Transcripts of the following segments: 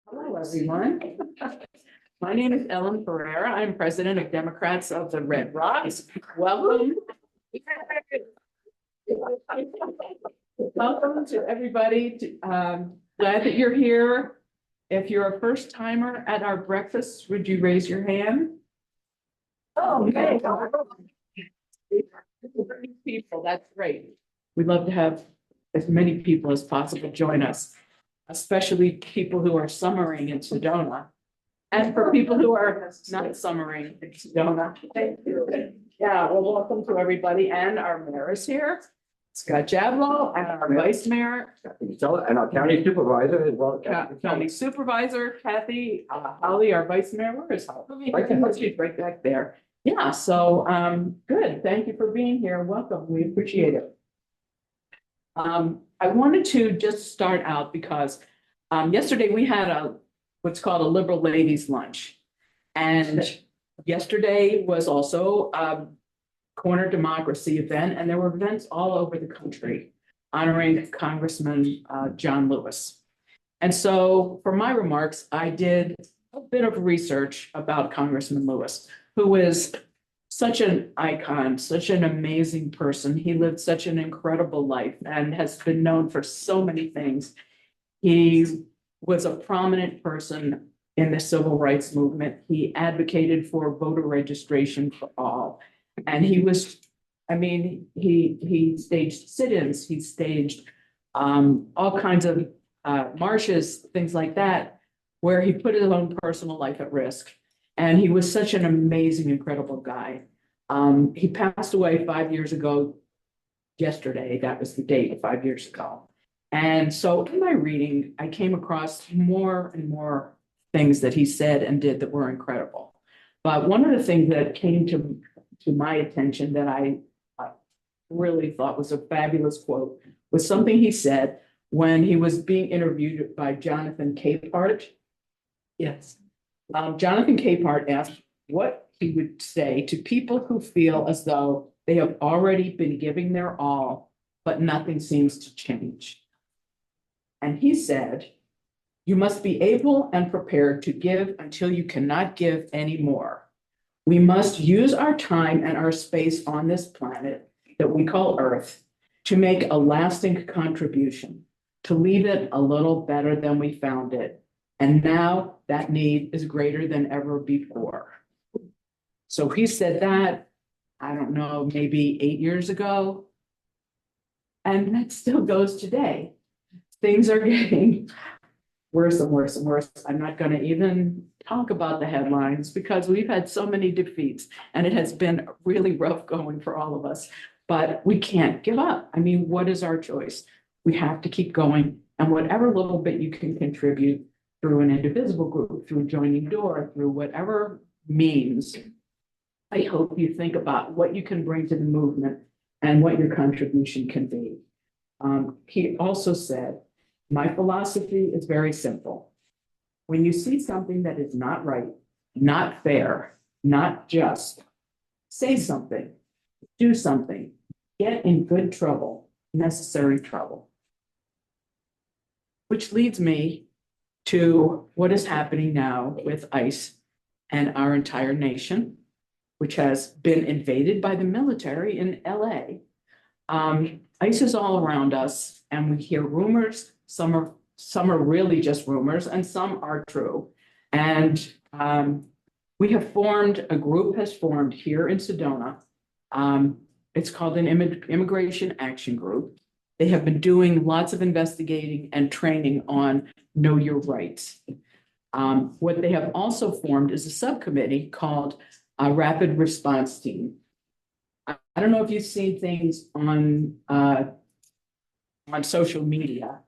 Hello, everyone. My name is Ellen Ferreira. I'm president of Democrats of the Red Rocks. Welcome. Welcome to everybody. Glad that you're here. If you're a first timer at our breakfast, would you raise your hand? Oh, okay. People, that's great. We'd love to have as many people as possible join us, especially people who are summering in Sedona. And for people who are not summering in Sedona. Thank you. Yeah, well, welcome to everybody, and our mayor is here, Scott Jablow, and our vice mayor, And our county supervisor as well. county supervisor, Kathy, Holly, our vice mayor, where is Holly? She's right back there. Yeah, so, good, thank you for being here, welcome, we appreciate it. I wanted to just start out because, yesterday we had what's called a liberal ladies lunch. And yesterday was also a corner democracy event, and there were events all over the country honoring Congressman John Lewis. And so for my remarks, I did a bit of research about Congressman Lewis, who is such an icon, such an amazing person. He lived such an incredible life and has been known for so many things. He was a prominent person in the civil rights movement. He advocated for voter registration for all. And he was, I mean, he staged sit-ins, he staged all kinds of marches, things like that, where he put his own personal life at risk. And he was such an amazing, incredible guy. He passed away 5 years ago, yesterday, that was the date, 5 years ago. And so in my reading, I came across more and more things that he said and did that were incredible. But one of the things that came to my attention that I really thought was a fabulous quote was something he said when he was being interviewed by Jonathan Capehart. Yes. Jonathan Capehart asked what he would say to people who feel as though they have already been giving their all, but nothing seems to change. And he said, you must be able and prepared to give until you cannot give anymore. We must use our time and our space on this planet that we call Earth to make a lasting contribution, to leave it a little better than we found it. And now that need is greater than ever before. So he said that, I don't know, maybe 8 years ago. And that still goes today. Things are getting worse and worse and worse. I'm not going to even talk about the headlines because we've had so many defeats and it has been really rough going for all of us, but we can't give up. I mean, what is our choice? We have to keep going, and whatever little bit you can contribute through an indivisible group, through joining DORR, through whatever means, I hope you think about what you can bring to the movement and what your contribution can be. He also said, my philosophy is very simple. When you see something that is not right, not fair, not just, say something, do something, get in good trouble, necessary trouble. Which leads me to what is happening now with ICE and our entire nation, which has been invaded by the military in LA. ICE is all around us, and we hear rumors. Some are really just rumors, and some are true. And we have formed, a group has formed here in Sedona. It's called an Immigration Action Group. They have been doing lots of investigating and training on Know Your Rights. What they have also formed is a subcommittee called a Rapid Response Team. I don't know if you've seen things on social media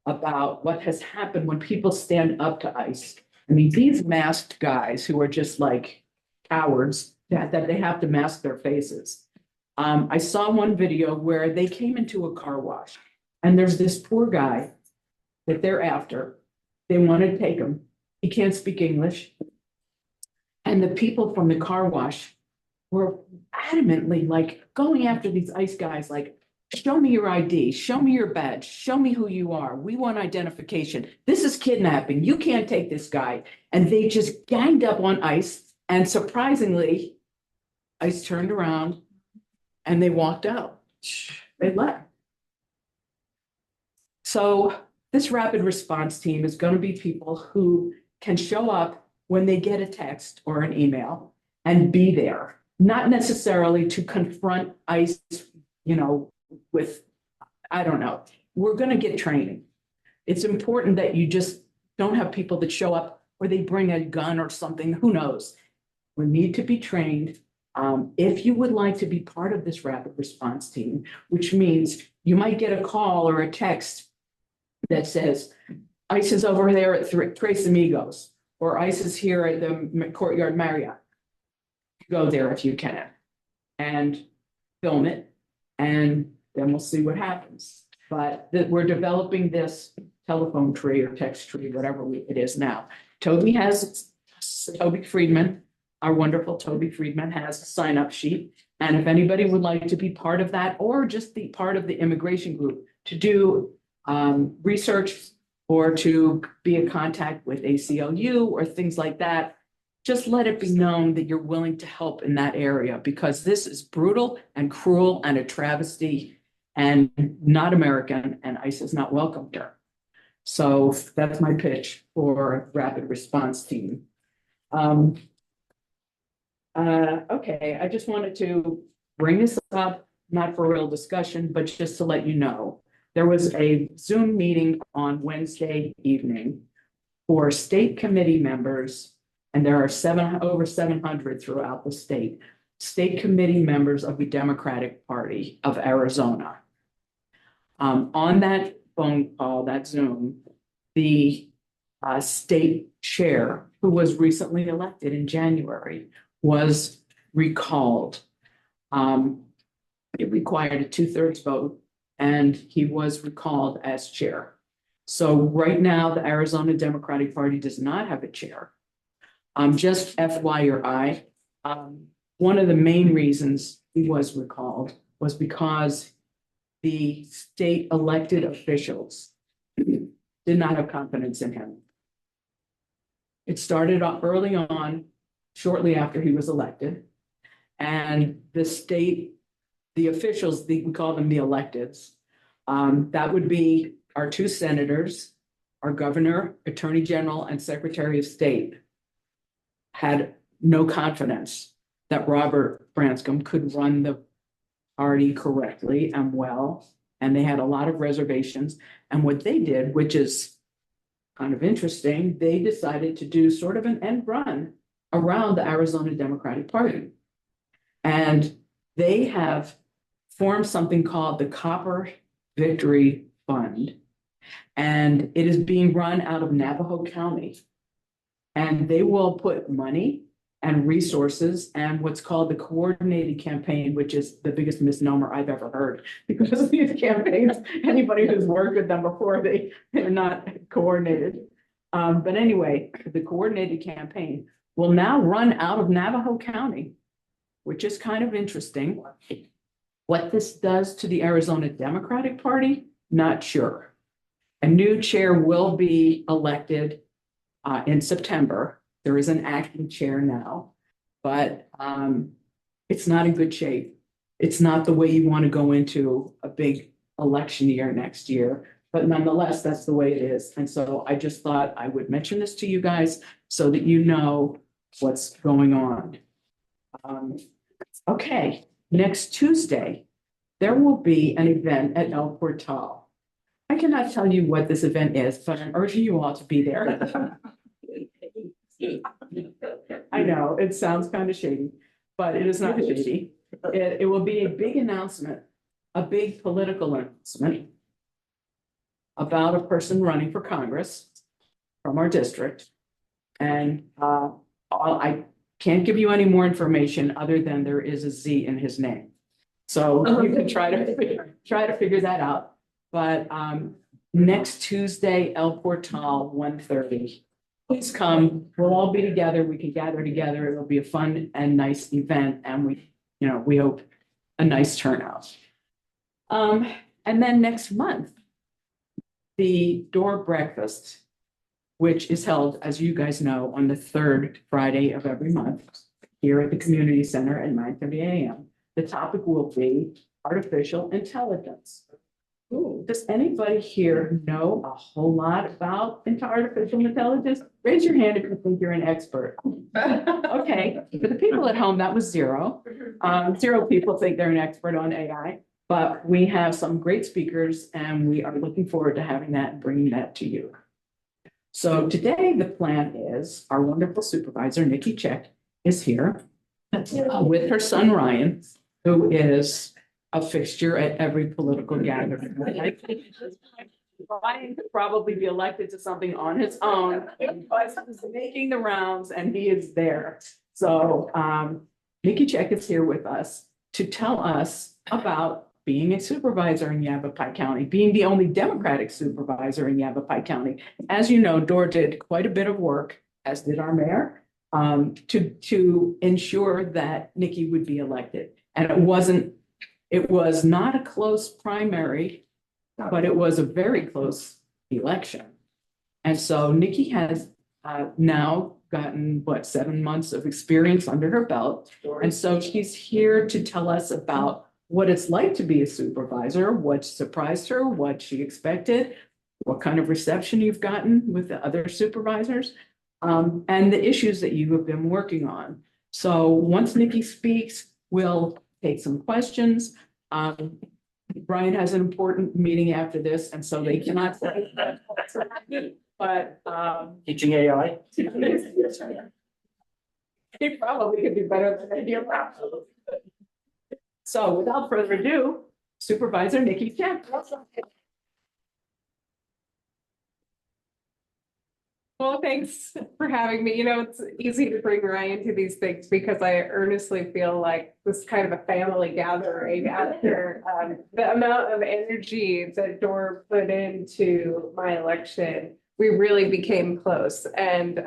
about what has happened when people stand up to ICE. I mean, these masked guys who are just like cowards that they have to mask their faces. I saw one video where they came into a car wash and there's this poor guy that they're after. They want to take him. He can't speak English. And the people from the car wash were adamantly like going after these ICE guys, like, show me your ID, show me your badge, show me who you are. We want identification. This is kidnapping. You can't take this guy. And they just ganged up on ICE. And surprisingly, ICE turned around and they walked out. They left. So this rapid response team is going to be people who can show up when they get a text or an email and be there, not necessarily to confront ICE, with, I don't know. We're going to get training. It's important that you just don't have people that show up or they bring a gun or something, who knows? We need to be trained. If you would like to be part of this rapid response team, which means you might get a call or a text that says, ICE is over there at Tres Amigos, or ICE is here at the Courtyard Marriott. Go there if you can and film it, and then we'll see what happens. But we're developing this telephone tree or text tree, whatever it is now. Toby Friedman, our wonderful Toby Friedman, has a sign-up sheet. And if anybody would like to be part of that, or just be part of the immigration group to do research or to be in contact with ACLU or things like that, just let it be known that you're willing to help in that area, because this is brutal and cruel and a travesty and not American, and ICE is not welcome here. So that's my pitch for rapid response team. Okay, I just wanted to bring this up, not for real discussion, but just to let you know. There was a Zoom meeting on Wednesday evening for state committee members, and there are over 700 throughout the state committee members of the Democratic Party of Arizona. On that phone call, that Zoom, the state chair, who was recently elected in January, was recalled. It required a 2/3 vote, and he was recalled as chair. So right now, the Arizona Democratic Party does not have a chair. Just FYI, one of the main reasons he was recalled was because the state elected officials did not have confidence in him. It started off early on, shortly after he was elected, and the officials, we call them the electeds, that would be our 2 senators, our governor, attorney general, and secretary of state, had no confidence that Robert Branscombe could run the party correctly and well, and they had a lot of reservations. And what they did, which is kind of interesting, they decided to do sort of an end run around the Arizona Democratic Party. And they have formed something called the Copper Victory Fund, and it is being run out of Navajo County. And they will put money and resources and what's called the coordinated campaign, which is the biggest misnomer I've ever heard, because these campaigns, anybody who's worked with them before, they're not coordinated. But anyway, the coordinated campaign will now run out of Navajo County, which is kind of interesting. What this does to the Arizona Democratic Party, not sure. A new chair will be elected in September. There is an acting chair now, but it's not in good shape. It's not the way you want to go into a big election year next year, but nonetheless, that's the way it is. And so I just thought I would mention this to you guys so that you know what's going on. Okay, next Tuesday, there will be an event at El Portal. I cannot tell you what this event is, but I'm urging you all to be there. I know, it sounds kind of shady, but it is not shady. It will be a big announcement, a big political announcement about a person running for Congress from our district. And I can't give you any more information other than there is a Z in his name. So you can try to figure that out. But next Tuesday, El Portal, 1:30. Please come. We'll all be together. We can gather together. It'll be a fun and nice event, and we hope a nice turnout. And then next month, the DORR breakfast, which is held, as you guys know, on the third Friday of every month here at the community center at 9:30 a.m. The topic will be artificial intelligence. Ooh, does anybody here know a whole lot about artificial intelligence? Raise your hand if you think you're an expert. Okay, for the people at home, that was zero. 0 people think they're an expert on AI, but we have some great speakers and we are looking forward to having that and bringing that to you. So today the plan is our wonderful supervisor, Nikki Check, is here with her son, Ryan, who is a fixture at every political gathering. Ryan could probably be elected to something on his own, but he's making the rounds and he is there. So Nikki Check is here with us to tell us about being a supervisor in Yavapai County, being the only Democratic supervisor in Yavapai County. As you know, DORR did quite a bit of work, as did our mayor, to ensure that Nikki would be elected. And it was not a close primary, but it was a very close election. And so Nikki has now gotten, 7 months of experience under her belt. And so she's here to tell us about what it's like to be a supervisor, what surprised her, what she expected, what kind of reception you've gotten with the other supervisors, and the issues that you have been working on. So once Nikki speaks, we'll take some questions. Brian has an important meeting after this, and so they cannot say that. But Teaching AI. he probably could do better than I do. So without further ado, Supervisor Nikki Check. Well, thanks for having me. You know, it's easy to bring Ryan to these things because I earnestly feel like this is kind of a family gathering after the amount of energy that DORR put into my election. We really became close. And,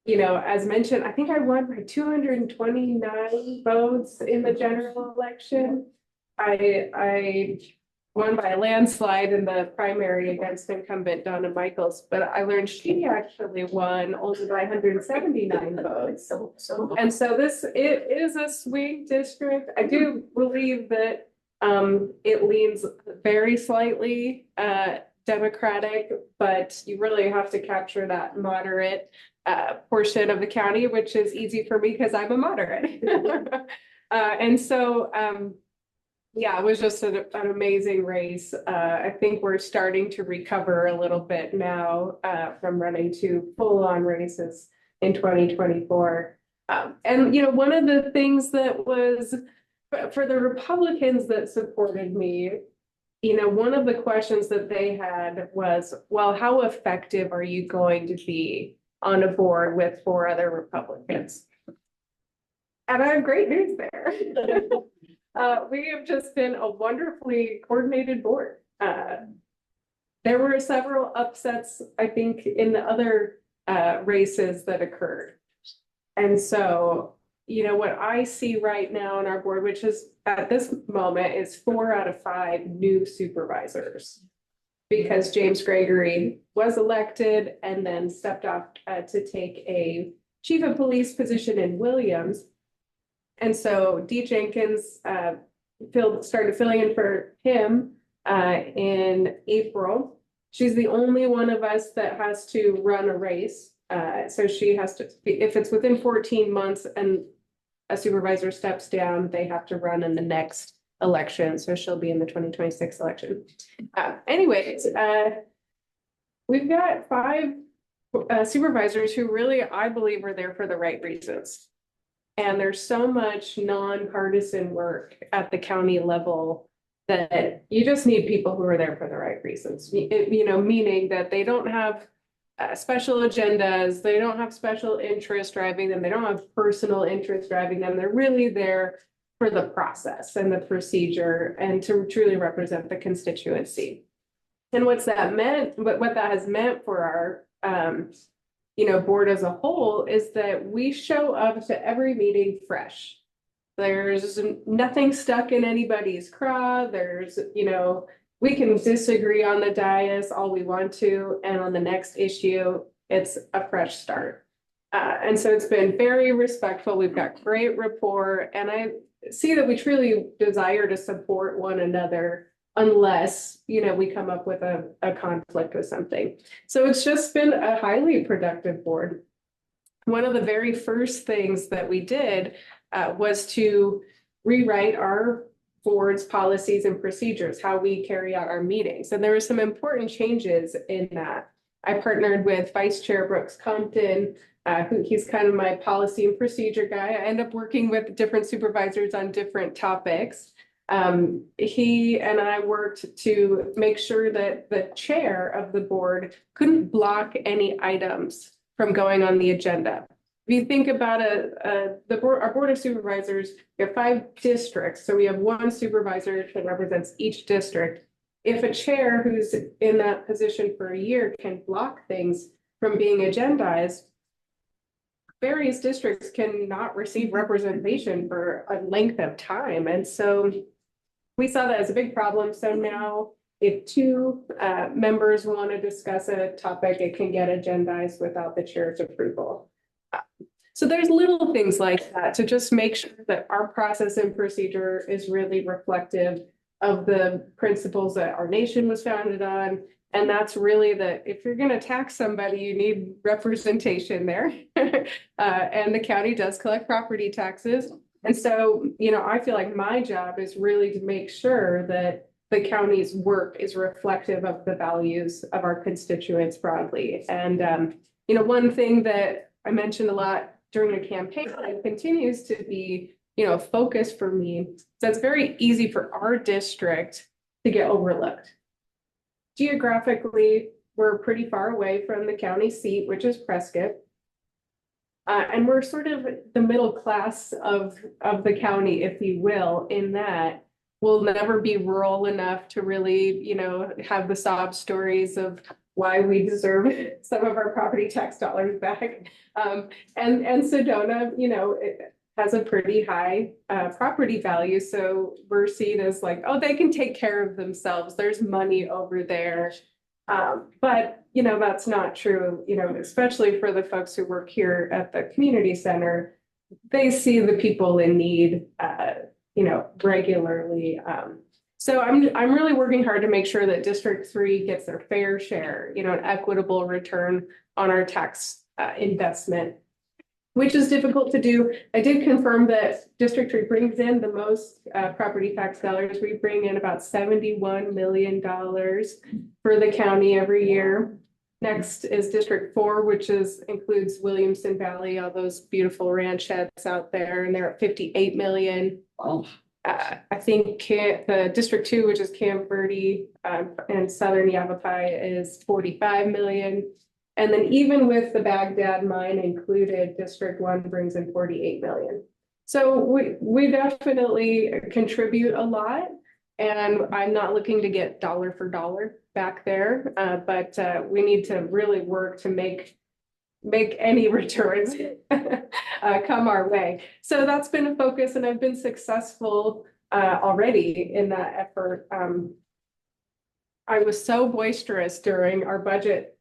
you know, as mentioned, I think I won by 229 votes in the general election. I won by a landslide in the primary against incumbent Donna Michaels, but I learned she actually won only by 179 votes. And so it is a swing district. I do believe that it leans very slightly Democratic, but you really have to capture that moderate portion of the county, which is easy for me because I'm a moderate. And so yeah, it was just an amazing race. I think we're starting to recover a little bit now from running 2 full-on races in 2024. And, you know, one of the things that was for the Republicans that supported me, you know, one of the questions that they had was, well, how effective are you going to be on a board with 4 other Republicans? And I have great news there. We have just been a wonderfully coordinated board. There were several upsets, I think, in the other races that occurred. And so, you know, what I see right now in our board, which is at this moment is 4 out of 5 new supervisors, because James Gregory was elected and then stepped off to take a chief of police position in Williams. And so Dee Jenkins started filling in for him in April. She's the only one of us that has to run a race. So she has to, if it's within 14 months and a supervisor steps down, they have to run in the next election. So she'll be in the 2026 election. Anyways, we've got 5 supervisors who really, I believe, are there for the right reasons. And there's so much nonpartisan work at the county level that you just need people who are there for the right reasons. You know, meaning that they don't have special agendas, they don't have special interest driving them, they don't have personal interest driving them. They're really there for the process and the procedure and to truly represent the constituency. And what that has meant for our you know, board as a whole is that we show up to every meeting fresh. There's nothing stuck in anybody's craw. There's, we can disagree on the dais all we want to, and on the next issue, it's a fresh start. And so it's been very respectful. We've got great rapport, and I see that we truly desire to support one another unless, we come up with a conflict with something. So it's just been a highly productive board. One of the very first things that we did was to rewrite our board's policies and procedures, how we carry out our meetings. And there were some important changes in that. I partnered with Vice Chair Brooks Compton, he's kind of my policy and procedure guy. I end up working with different supervisors on different topics. He and I worked to make sure that the chair of the board couldn't block any items from going on the agenda. If you think about our board of supervisors, we have 5 districts, so we have 1 supervisor that represents each district. If a chair who's in that position for a year can block things from being agendized, various districts cannot receive representation for a length of time. And so we saw that as a big problem. So now if 2 members want to discuss a topic, it can get agendized without the chair's approval. So there's little things like that to just make sure that our process and procedure is really reflective of the principles that our nation was founded on. And that's really that if you're going to tax somebody, you need representation there. And the county does collect property taxes. And so, I feel like my job is really to make sure that the county's work is reflective of the values of our constituents broadly. And, one thing that I mentioned a lot during the campaign and continues to be, a focus for me, so it's very easy for our district to get overlooked. Geographically, we're pretty far away from the county seat, which is Prescott. And we're sort of the middle class of the county, if you will, in that we'll never be rural enough to really, have the sob stories of why we deserve some of our property tax dollars back. And Sedona, it has a pretty high property value. So we're seen as like, oh, they can take care of themselves. There's money over there. But, that's not true, especially for the folks who work here at the community center. They see the people in need, regularly. So I'm really working hard to make sure that District 3 gets their fair share, an equitable return on our tax investment, which is difficult to do. I did confirm that District 3 brings in the most property tax dollars. We bring in about $71 million for the county every year. Next is District 4, which includes Williamson Valley, all those beautiful ranchettes out there, and they're at 58 million. Oh. I think the District 2, which is Camp Verde and Southern Yavapai, is 45 million. And then even with the Baghdad mine included, District 1 brings in 48 million. So we definitely contribute a lot, and I'm not looking to get dollar for dollar back there, but we need to really work to make any returns come our way. So that's been a focus, and I've been successful already in that effort. I was so boisterous during our budget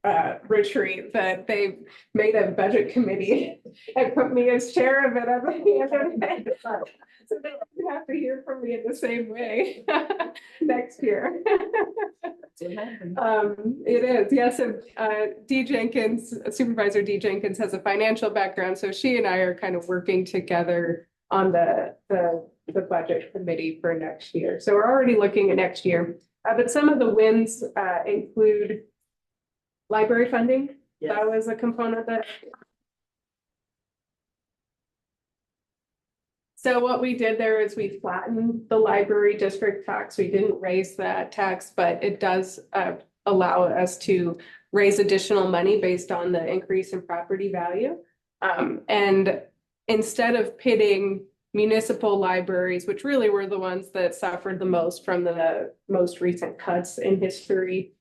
retreat that they made a budget committee and put me as chair of it at the end of it. So they don't have to hear from me in the same way next year. It is, yes. Dee Jenkins, Supervisor Dee Jenkins, has a financial background, so she and I are kind of working together on the budget committee for next year. So we're already looking at next year. But some of the wins include library funding. Yes. That was a component that. So what we did there is we flattened the library district tax. We didn't raise that tax, but it does allow us to raise additional money based on the increase in property value. And instead of pitting municipal libraries, which really were the ones that suffered the most from the most recent cuts in history,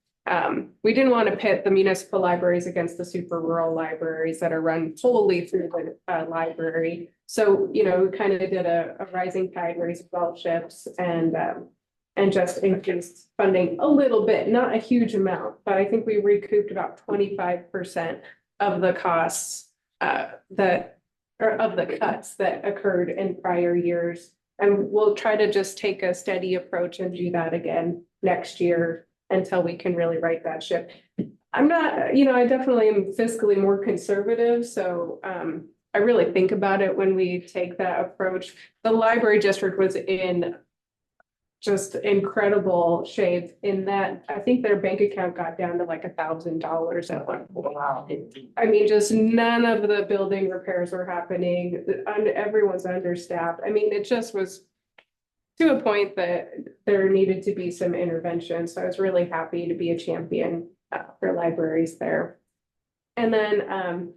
We didn't want to pit the municipal libraries against the super rural libraries that are run wholly through the library. So, we kind of did a rising tide raises all ships and just increased funding a little bit, not a huge amount, but I think we recouped about 25% of the costs of the cuts that occurred in prior years. And we'll try to just take a steady approach and do that again next year until we can really right that ship. I'm not, I definitely am fiscally more conservative, so I really think about it when we take that approach. The library district was in just incredible shape in that I think their bank account got down to like $1,000 at one point. Wow. I mean, just none of the building repairs were happening. Everyone's understaffed. I mean, it just was to a point that there needed to be some intervention. So I was really happy to be a champion for libraries there. And then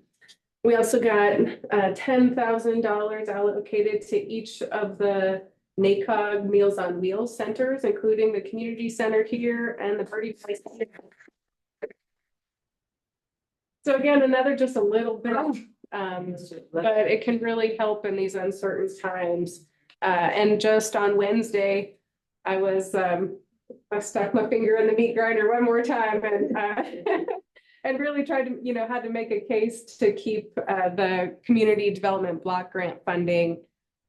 we also got $10,000 allocated to each of the NACOG Meals on Wheels centers, including the community center here and the Birdie Place. So again, another just a little bit, but it can really help in these uncertain times. And just on Wednesday, I stuck my finger in the meat grinder one more time and really tried to, had to make a case to keep the community development block grant funding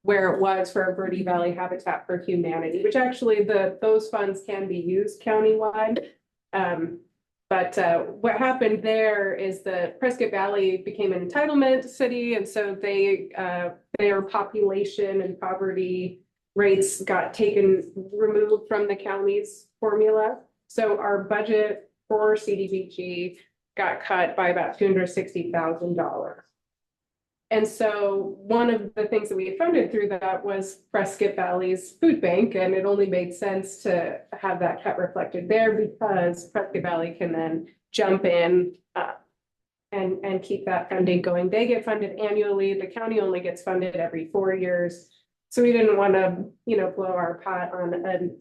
where it was for Verde Valley Habitat for Humanity, which actually those funds can be used countywide. But what happened there is the Prescott Valley became an entitlement city, and so their population and poverty rates got removed from the county's formula. So our budget for CDBG got cut by about $260,000. And so one of the things that we had funded through that was Prescott Valley's food bank, and it only made sense to have that cut reflected there because Prescott Valley can then jump in and keep that funding going. They get funded annually. The county only gets funded every 4 years. So we didn't want to, blow our pot on an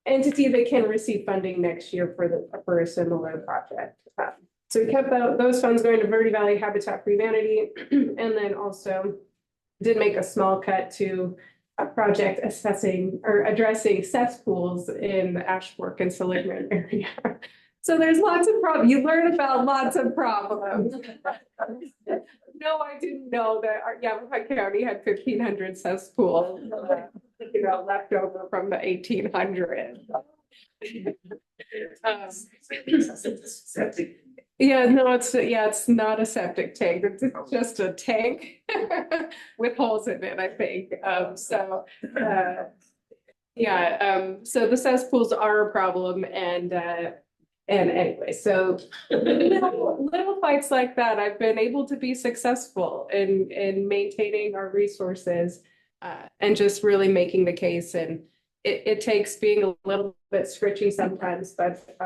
entity that can receive funding next year for a similar project. So we kept those funds going to Verde Valley Habitat for Humanity, and then also did make a small cut to a project addressing cesspools in the Ashfork and Seligman area. So there's lots of problems. You learn about lots of problems. No, I didn't know that our Yavapai County had 1,500 cesspools, left over from the 1800s. Yeah, no, it's not a septic tank. It's just a tank with holes in it, I think. So the cesspools are a problem, and anyway, so little fights like that, I've been able to be successful in maintaining our resources and just really making the case. And it takes being a little bit scritchy sometimes, but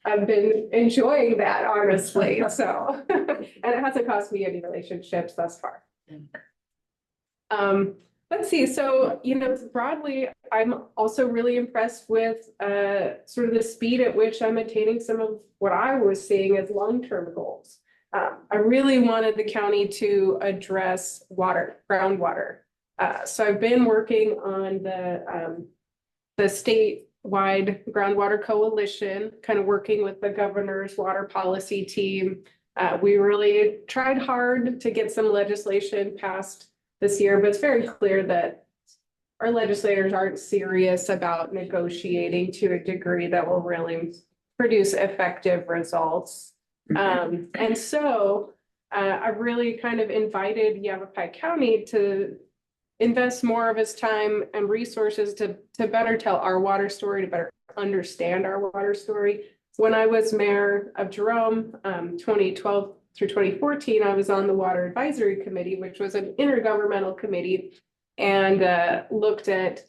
I've been enjoying that, honestly. So, and it hasn't cost me any relationships thus far. Let's see. So, broadly, I'm also really impressed with sort of the speed at which I'm attaining some of what I was seeing as long-term goals. I really wanted the county to address groundwater. So I've been working on the statewide groundwater coalition, kind of working with the governor's water policy team. We really tried hard to get some legislation passed this year, but it's very clear that our legislators aren't serious about negotiating to a degree that will really produce effective results. And so I really kind of invited Yavapai County to invest more of its time and resources to better tell our water story, to better understand our water story. When I was mayor of Jerome, 2012 through 2014, I was on the Water Advisory Committee, which was an intergovernmental committee, and looked at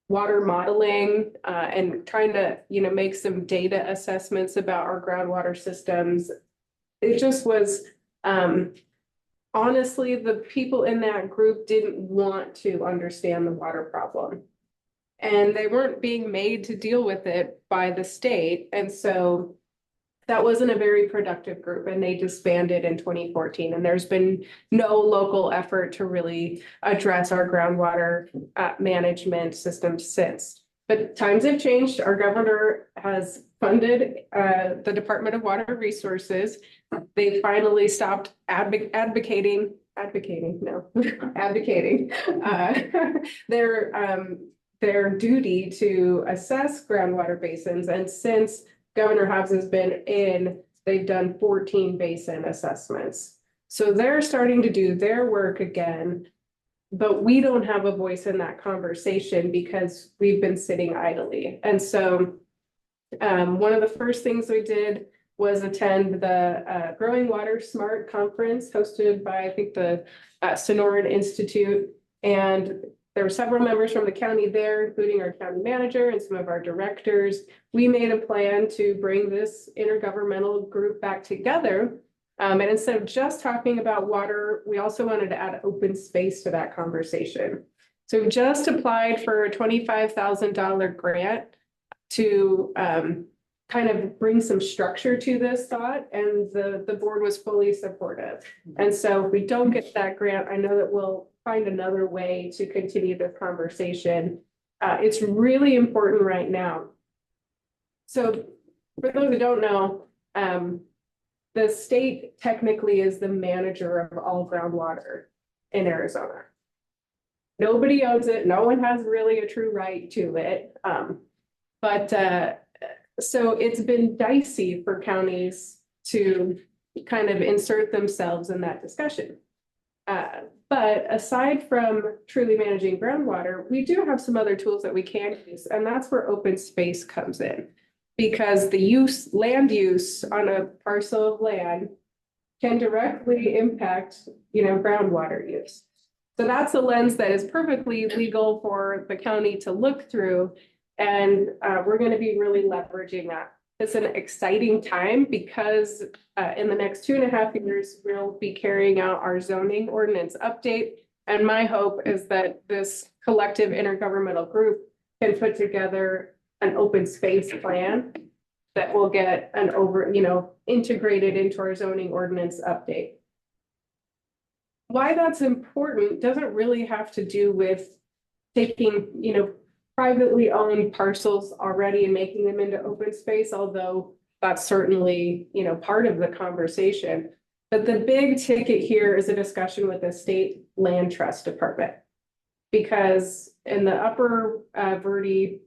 water modeling and trying to, make some data assessments about our groundwater systems. It just was, honestly, the people in that group didn't want to understand the water problem. And they weren't being made to deal with it by the state. And so that wasn't a very productive group and they disbanded in 2014. And there's been no local effort to really address our groundwater management system since. But times have changed. Our governor has funded the Department of Water Resources. They finally stopped advocating their duty to assess groundwater basins. And since Governor Hobbs has been in, they've done 14 basin assessments. So they're starting to do their work again, but we don't have a voice in that conversation because we've been sitting idly. And so one of the first things we did was attend the Growing Water Smart Conference hosted by, I think, the Sonoran Institute. And there were several members from the county there, including our county manager and some of our directors. We made a plan to bring this intergovernmental group back together. And instead of just talking about water, we also wanted to add open space to that conversation. So we just applied for a $25,000 grant to kind of bring some structure to this thought, and the board was fully supportive. And so if we don't get that grant, I know that we'll find another way to continue this conversation. It's really important right now. So for those who don't know, the state technically is the manager of all groundwater in Arizona. Nobody owns it. No one has really a true right to it. So it's been dicey for counties to kind of insert themselves in that discussion. But aside from truly managing groundwater, we do have some other tools that we can use, and that's where open space comes in. Because the land use on a parcel of land can directly impact, groundwater use. So that's a lens that is perfectly legal for the county to look through, and we're going to be really leveraging that. It's an exciting time because in the next 2.5 years, we'll be carrying out our zoning ordinance update. And my hope is that this collective intergovernmental group can put together an open space plan that will get integrated into our zoning ordinance update. Why that's important doesn't really have to do with taking, privately owned parcels already and making them into open space, although that's certainly, part of the conversation. But the big ticket here is a discussion with the state land trust department. Because in the upper Verde,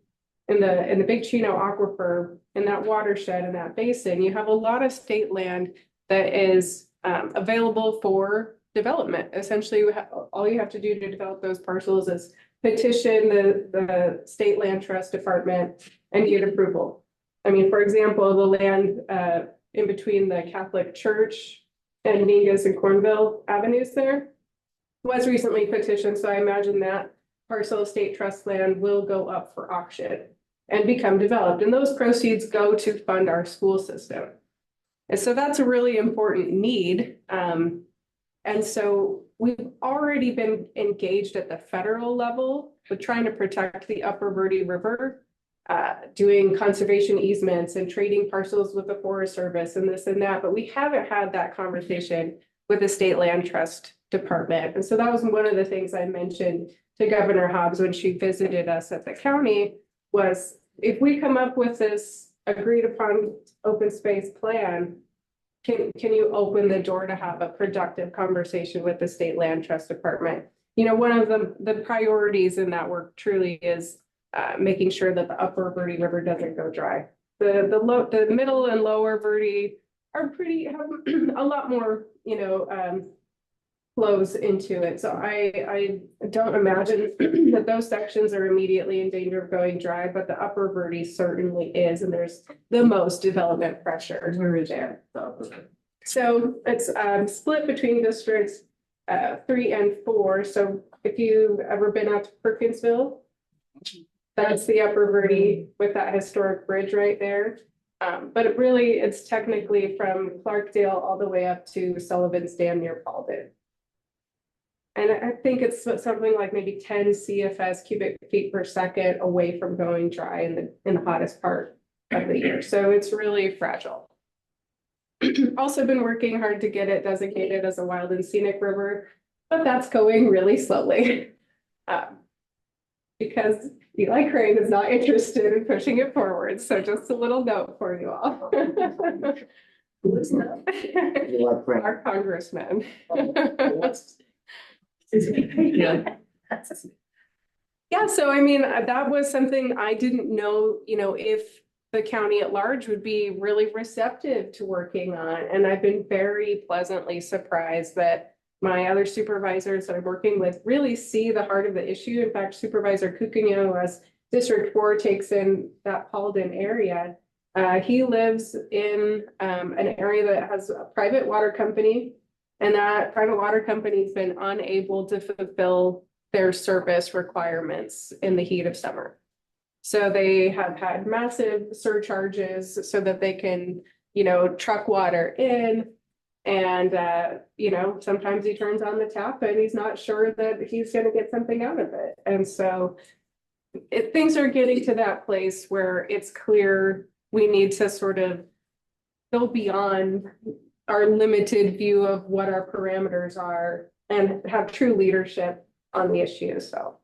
in the Big Chino Aquifer, in that watershed, in that basin, you have a lot of state land that is available for development. Essentially, all you have to do to develop those parcels is petition the state land trust department and get approval. I mean, for example, the land in between the Catholic Church and Mingus and Cornville Avenues there was recently petitioned. So I imagine that parcel of state trust land will go up for auction and become developed. And those proceeds go to fund our school system. And so that's a really important need. And so we've already been engaged at the federal level with trying to protect the upper Verde River, doing conservation easements and trading parcels with the Forest Service and this and that. But we haven't had that conversation with the state land trust department. And so that was one of the things I mentioned to Governor Hobbs when she visited us at the county was if we come up with this agreed upon open space plan, can you open the door to have a productive conversation with the state land trust department? One of the priorities in that work truly is making sure that the upper Verde River doesn't go dry. The middle and lower Verde are have a lot more, flows into it. So I don't imagine that those sections are immediately in danger of going dry, but the upper Verde certainly is, and there's the most development pressure. Where is there? So it's split between districts 3 and 4. So if you've ever been out to Perkinsville, that's the upper Verde with that historic bridge right there. But it's technically from Clarkdale all the way up to Sullivan's Dam near Paulden. And I think it's something like maybe 10 CFS cubic feet per second away from going dry in the hottest part of the year. So it's really fragile. Also been working hard to get it designated as a wild and scenic river, but that's going really slowly. Because Eli Crane is not interested in pushing it forward, so just a little note for you all. Who is that? Eli Crane. Our congressman. Yeah, so I mean, that was something I didn't know, if the county at large would be really receptive to working on. And I've been very pleasantly surprised that my other supervisors that I'm working with really see the heart of the issue. In fact, Supervisor Cucugno, as District 4 takes in that Paulden area, he lives in an area that has a private water company, and that private water company's been unable to fulfill their service requirements in the heat of summer. So they have had massive surcharges so that they can, truck water in. And, sometimes he turns on the tap and he's not sure that he's going to get something out of it. And so things are getting to that place where it's clear we need to sort of go beyond our limited view of what our parameters are and have true leadership on the issue. So,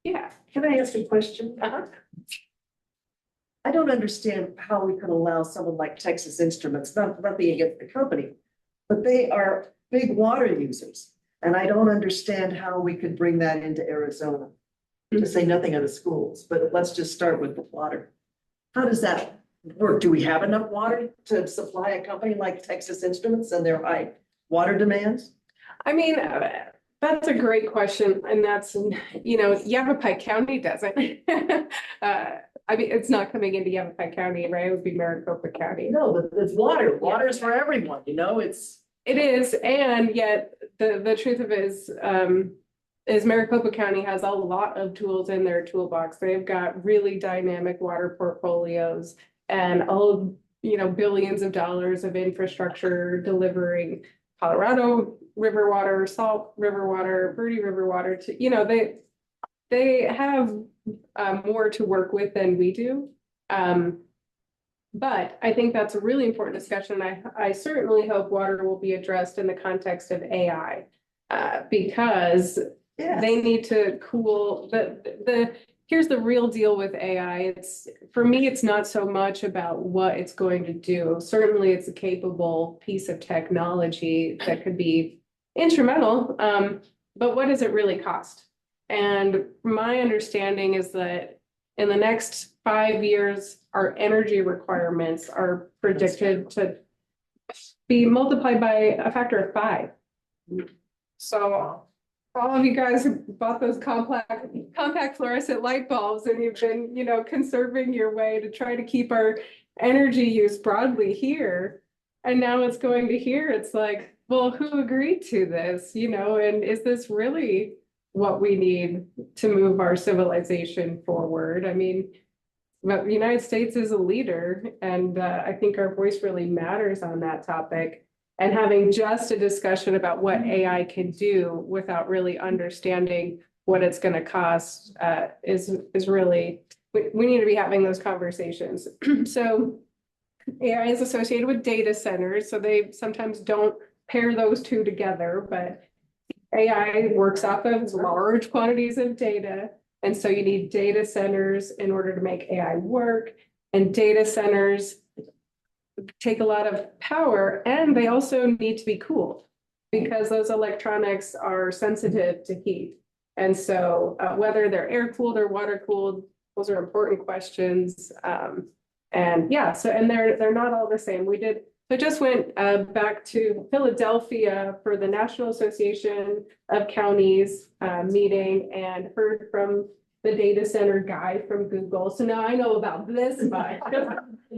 yeah. Can I ask a question? I don't understand how we could allow someone like Texas Instruments, not being against the company, but they are big water users. And I don't understand how we could bring that into Arizona, to say nothing of the schools, but let's just start with the water. How does that work? Do we have enough water to supply a company like Texas Instruments and their high water demands? I mean, that's a great question. And that's, Yavapai County doesn't. I mean, it's not coming into Yavapai County, right? It would be Maricopa County. No, but it's water. Water is for everyone, It is, and yet the truth of it is Maricopa County has a lot of tools in their toolbox. They've got really dynamic water portfolios and billions of dollars of infrastructure delivering Colorado River water, Salt River water, Verde River water to, they have more to work with than we do. But I think that's a really important discussion. I certainly hope water will be addressed in the context of AI, because they need to cool here's the real deal with AI. For me, it's not so much about what it's going to do. Certainly it's a capable piece of technology that could be instrumental, but what does it really cost? And my understanding is that in the next 5 years, our energy requirements are predicted to be multiplied by a factor of 5. So all of you guys who bought those compact fluorescent light bulbs and you've been, conserving your way to try to keep our energy use broadly here. And now it's going to here. It's like, well, who agreed to this, and is this really what we need to move our civilization forward? I mean, the United States is a leader, and I think our voice really matters on that topic. And having just a discussion about what AI can do without really understanding what it's going to cost is really, we need to be having those conversations. So AI is associated with data centers, so they sometimes don't pair those two together, but AI works off of large quantities of data. And so you need data centers in order to make AI work, and data centers take a lot of power, and they also need to be cooled because those electronics are sensitive to heat. And so whether they're air cooled or water cooled, those are important questions. And they're not all the same. I just went back to Philadelphia for the National Association of Counties meeting and heard from the data center guy from Google. So now I know about this much,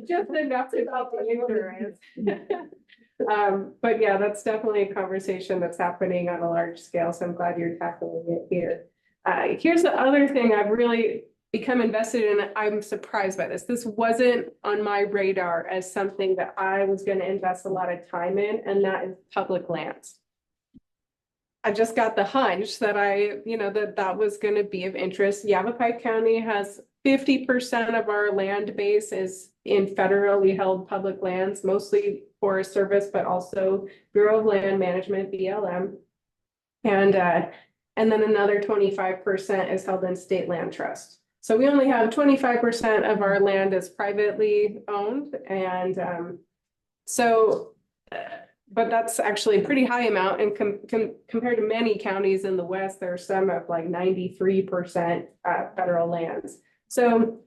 just enough to help the ignorance. But yeah, that's definitely a conversation that's happening on a large scale. So I'm glad you're tackling it here. Here's the other thing I've really become invested in. I'm surprised by this. This wasn't on my radar as something that I was going to invest a lot of time in, and that is public lands. I just got the hunch that that was going to be of interest. Yavapai County has 50% of our land base is in federally held public lands, mostly Forest Service, but also Bureau of Land Management, BLM. And then another 25% is held in state land trust. So we only have 25% of our land is privately owned, and but that's actually a pretty high amount, and compared to many counties in the West, there are some of like 93% federal lands. So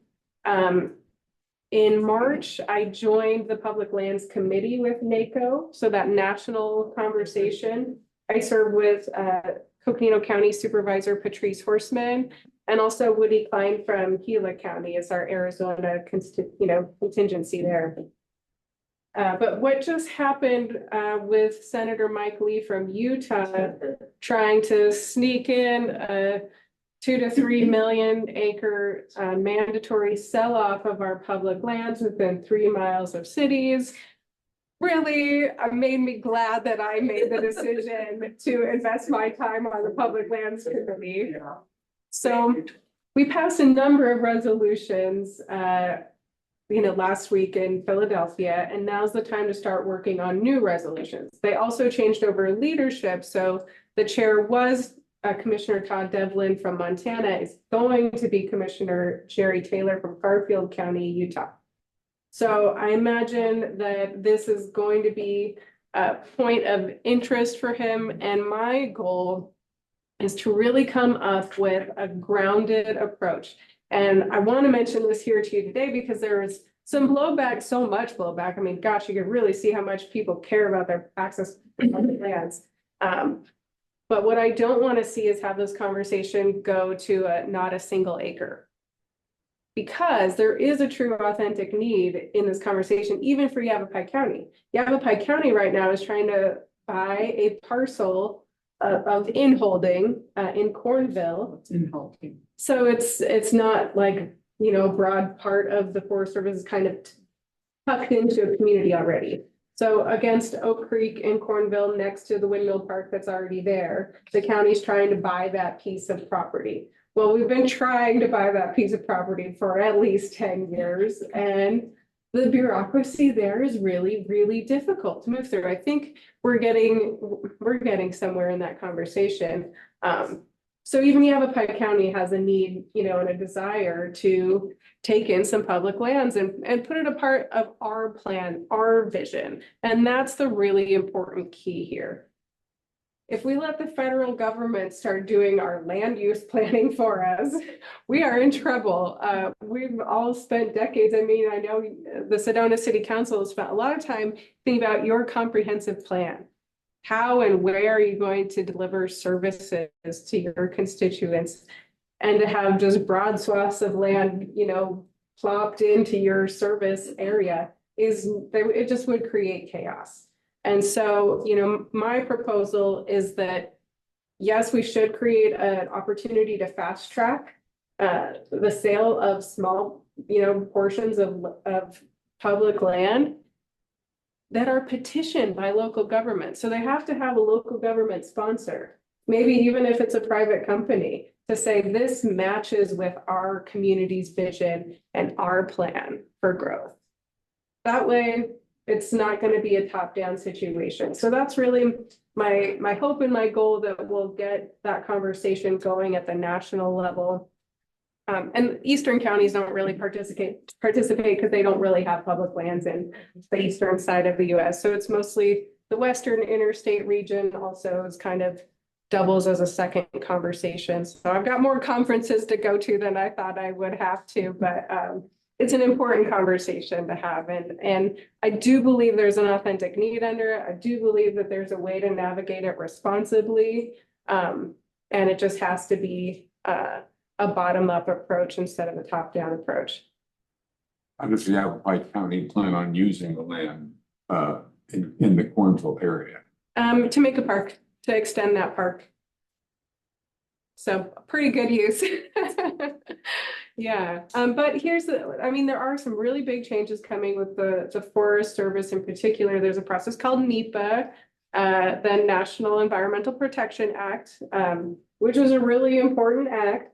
in March, I joined the Public Lands Committee with NACO, so that national conversation. I serve with Coconino County Supervisor Patrice Horseman, and also Woody Klein from Gila County is our Arizona contingency there. But what just happened with Senator Mike Lee from Utah trying to sneak in a 2 to 3 million acre mandatory sell-off of our public lands within 3 miles of cities really made me glad that I made the decision to invest my time on the Public Lands Committee. So we passed a number of resolutions last week in Philadelphia, and now's the time to start working on new resolutions. They also changed over leadership. So the chair was Commissioner Todd Devlin from Montana, is going to be Commissioner Jerry Taylor from Garfield County, Utah. So I imagine that this is going to be a point of interest for him. And my goal is to really come up with a grounded approach. And I want to mention this here to you today because there is some blowback, so much blowback. I mean, gosh, you can really see how much people care about their access to public lands. But what I don't want to see is have this conversation go to not a single acre. Because there is a true authentic need in this conversation, even for Yavapai County. Yavapai County right now is trying to buy a parcel of inholding in Cornville. It's in holding. So it's not like, a broad part of the Forest Service is kind of tucked into a community already. So against Oak Creek in Cornville, next to the windmill park that's already there, the county's trying to buy that piece of property. Well, we've been trying to buy that piece of property for at least 10 years, and the bureaucracy there is really, really difficult to move through. I think we're getting somewhere in that conversation. So even Yavapai County has a need, and a desire to take in some public lands and put it a part of our plan, our vision. And that's the really important key here. If we let the federal government start doing our land use planning for us, we are in trouble. We've all spent decades. I mean, I know the Sedona City Council has spent a lot of time thinking about your comprehensive plan. How and where are you going to deliver services to your constituents? And to have just broad swaths of land, plopped into your service area it just would create chaos. And so, my proposal is that, yes, we should create an opportunity to fast track the sale of small, portions of public land that are petitioned by local government. So they have to have a local government sponsor, maybe even if it's a private company, to say this matches with our community's vision and our plan for growth. That way, it's not going to be a top-down situation. So that's really my hope and my goal, that we'll get that conversation going at the national level. And Eastern counties don't really participate because they don't really have public lands in the eastern side of the US. So it's mostly the Western interstate region also is kind of doubles as a second conversation. So I've got more conferences to go to than I thought I would have to, but it's an important conversation to have. And I do believe there's an authentic need under it. I do believe that there's a way to navigate it responsibly. And it just has to be a bottom-up approach instead of a top-down approach. How does the Yavapai County plan on using the land in the Cornville area? To make a park, to extend that park. So pretty good use. Yeah, but there are some really big changes coming with the Forest Service in particular. There's a process called NEPA, the National Environmental Protection Act, which was a really important act.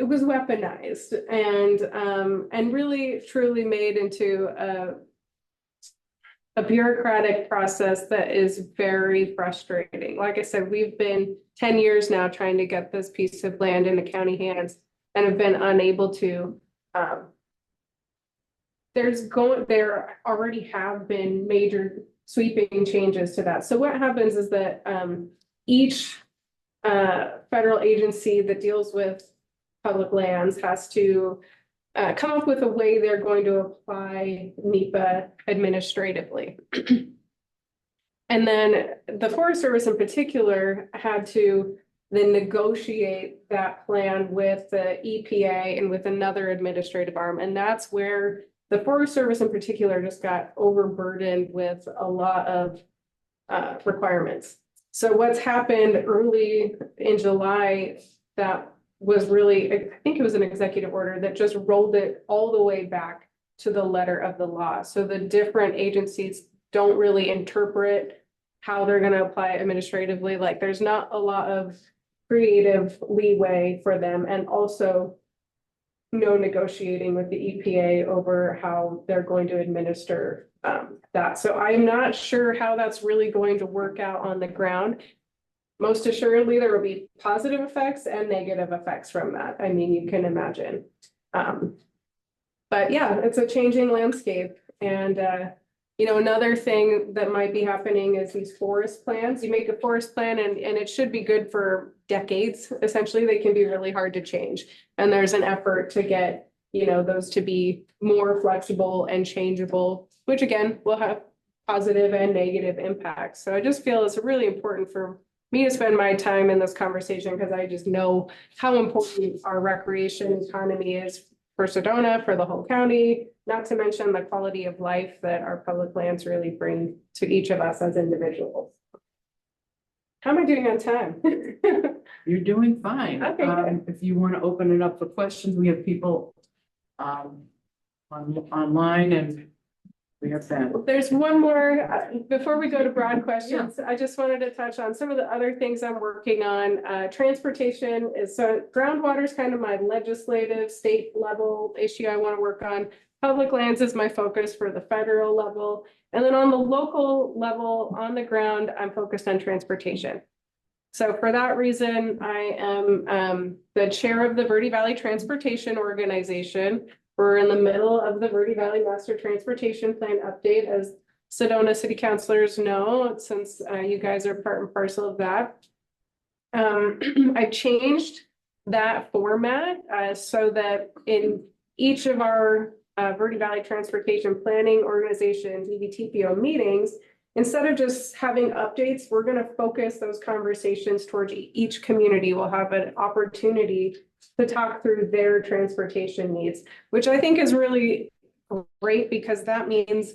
it was weaponized and really truly made into a bureaucratic process that is very frustrating. Like I said, we've been 10 years now trying to get this piece of land in the county hands and have been unable to. There already have been major sweeping changes to that. So what happens is that each federal agency that deals with public lands has to come up with a way they're going to apply NEPA administratively. And then the Forest Service in particular had to then negotiate that plan with the EPA and with another administrative arm. And that's where the Forest Service in particular just got overburdened with a lot of requirements. So what's happened early in July that was really, I think it was an executive order that just rolled it all the way back to the letter of the law. So the different agencies don't really interpret how they're going to apply it administratively. Like there's not a lot of creative leeway for them, and also no negotiating with the EPA over how they're going to administer that. So I'm not sure how that's really going to work out on the ground. Most assuredly, there will be positive effects and negative effects from that. I mean, you can imagine. But yeah, it's a changing landscape. And, you know, another thing that might be happening is these forest plans. You make a forest plan and it should be good for decades. Essentially, they can be really hard to change. And there's an effort to get, you know, those to be more flexible and changeable, which again, will have positive and negative impacts. So I just feel it's really important for me to spend my time in this conversation because I just know how important our recreation economy is for Sedona, for the whole county, not to mention the quality of life that our public lands really bring to each of us as individuals. How am I doing on time? You're doing fine. Okay, good. If you want to open it up for questions, we have people online, and we have that. There's one more, before we go to broad questions, I just wanted to touch on some of the other things I'm working on. Transportation is, so groundwater is kind of my legislative state level issue I want to work on. Public lands is my focus for the federal level. And then on the local level, on the ground, I'm focused on transportation. So for that reason, I am the chair of the Verde Valley Transportation Organization. We're in the middle of the Verde Valley Master Transportation Plan update, as Sedona City Councilors know, since you guys are part and parcel of that. I've changed that format so that in each of our Verde Valley Transportation Planning Organization, VVTPO meetings, instead of just having updates, we're going to focus those conversations towards each community. We'll have an opportunity to talk through their transportation needs, which I think is really great because that means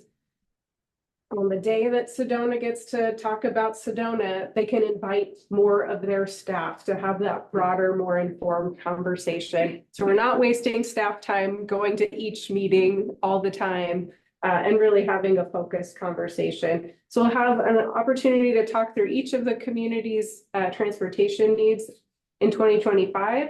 on the day that Sedona gets to talk about Sedona, they can invite more of their staff to have that broader, more informed conversation. So we're not wasting staff time going to each meeting all the time and really having a focused conversation. So we'll have an opportunity to talk through each of the community's transportation needs in 2025.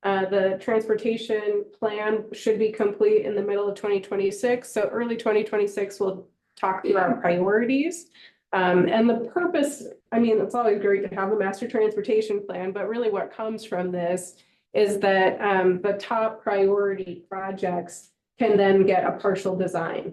The transportation plan should be complete in the middle of 2026. So early 2026, we'll talk through our priorities. And the purpose, I mean, it's always great to have a master transportation plan, but really what comes from this is that the top priority projects can then get a partial design.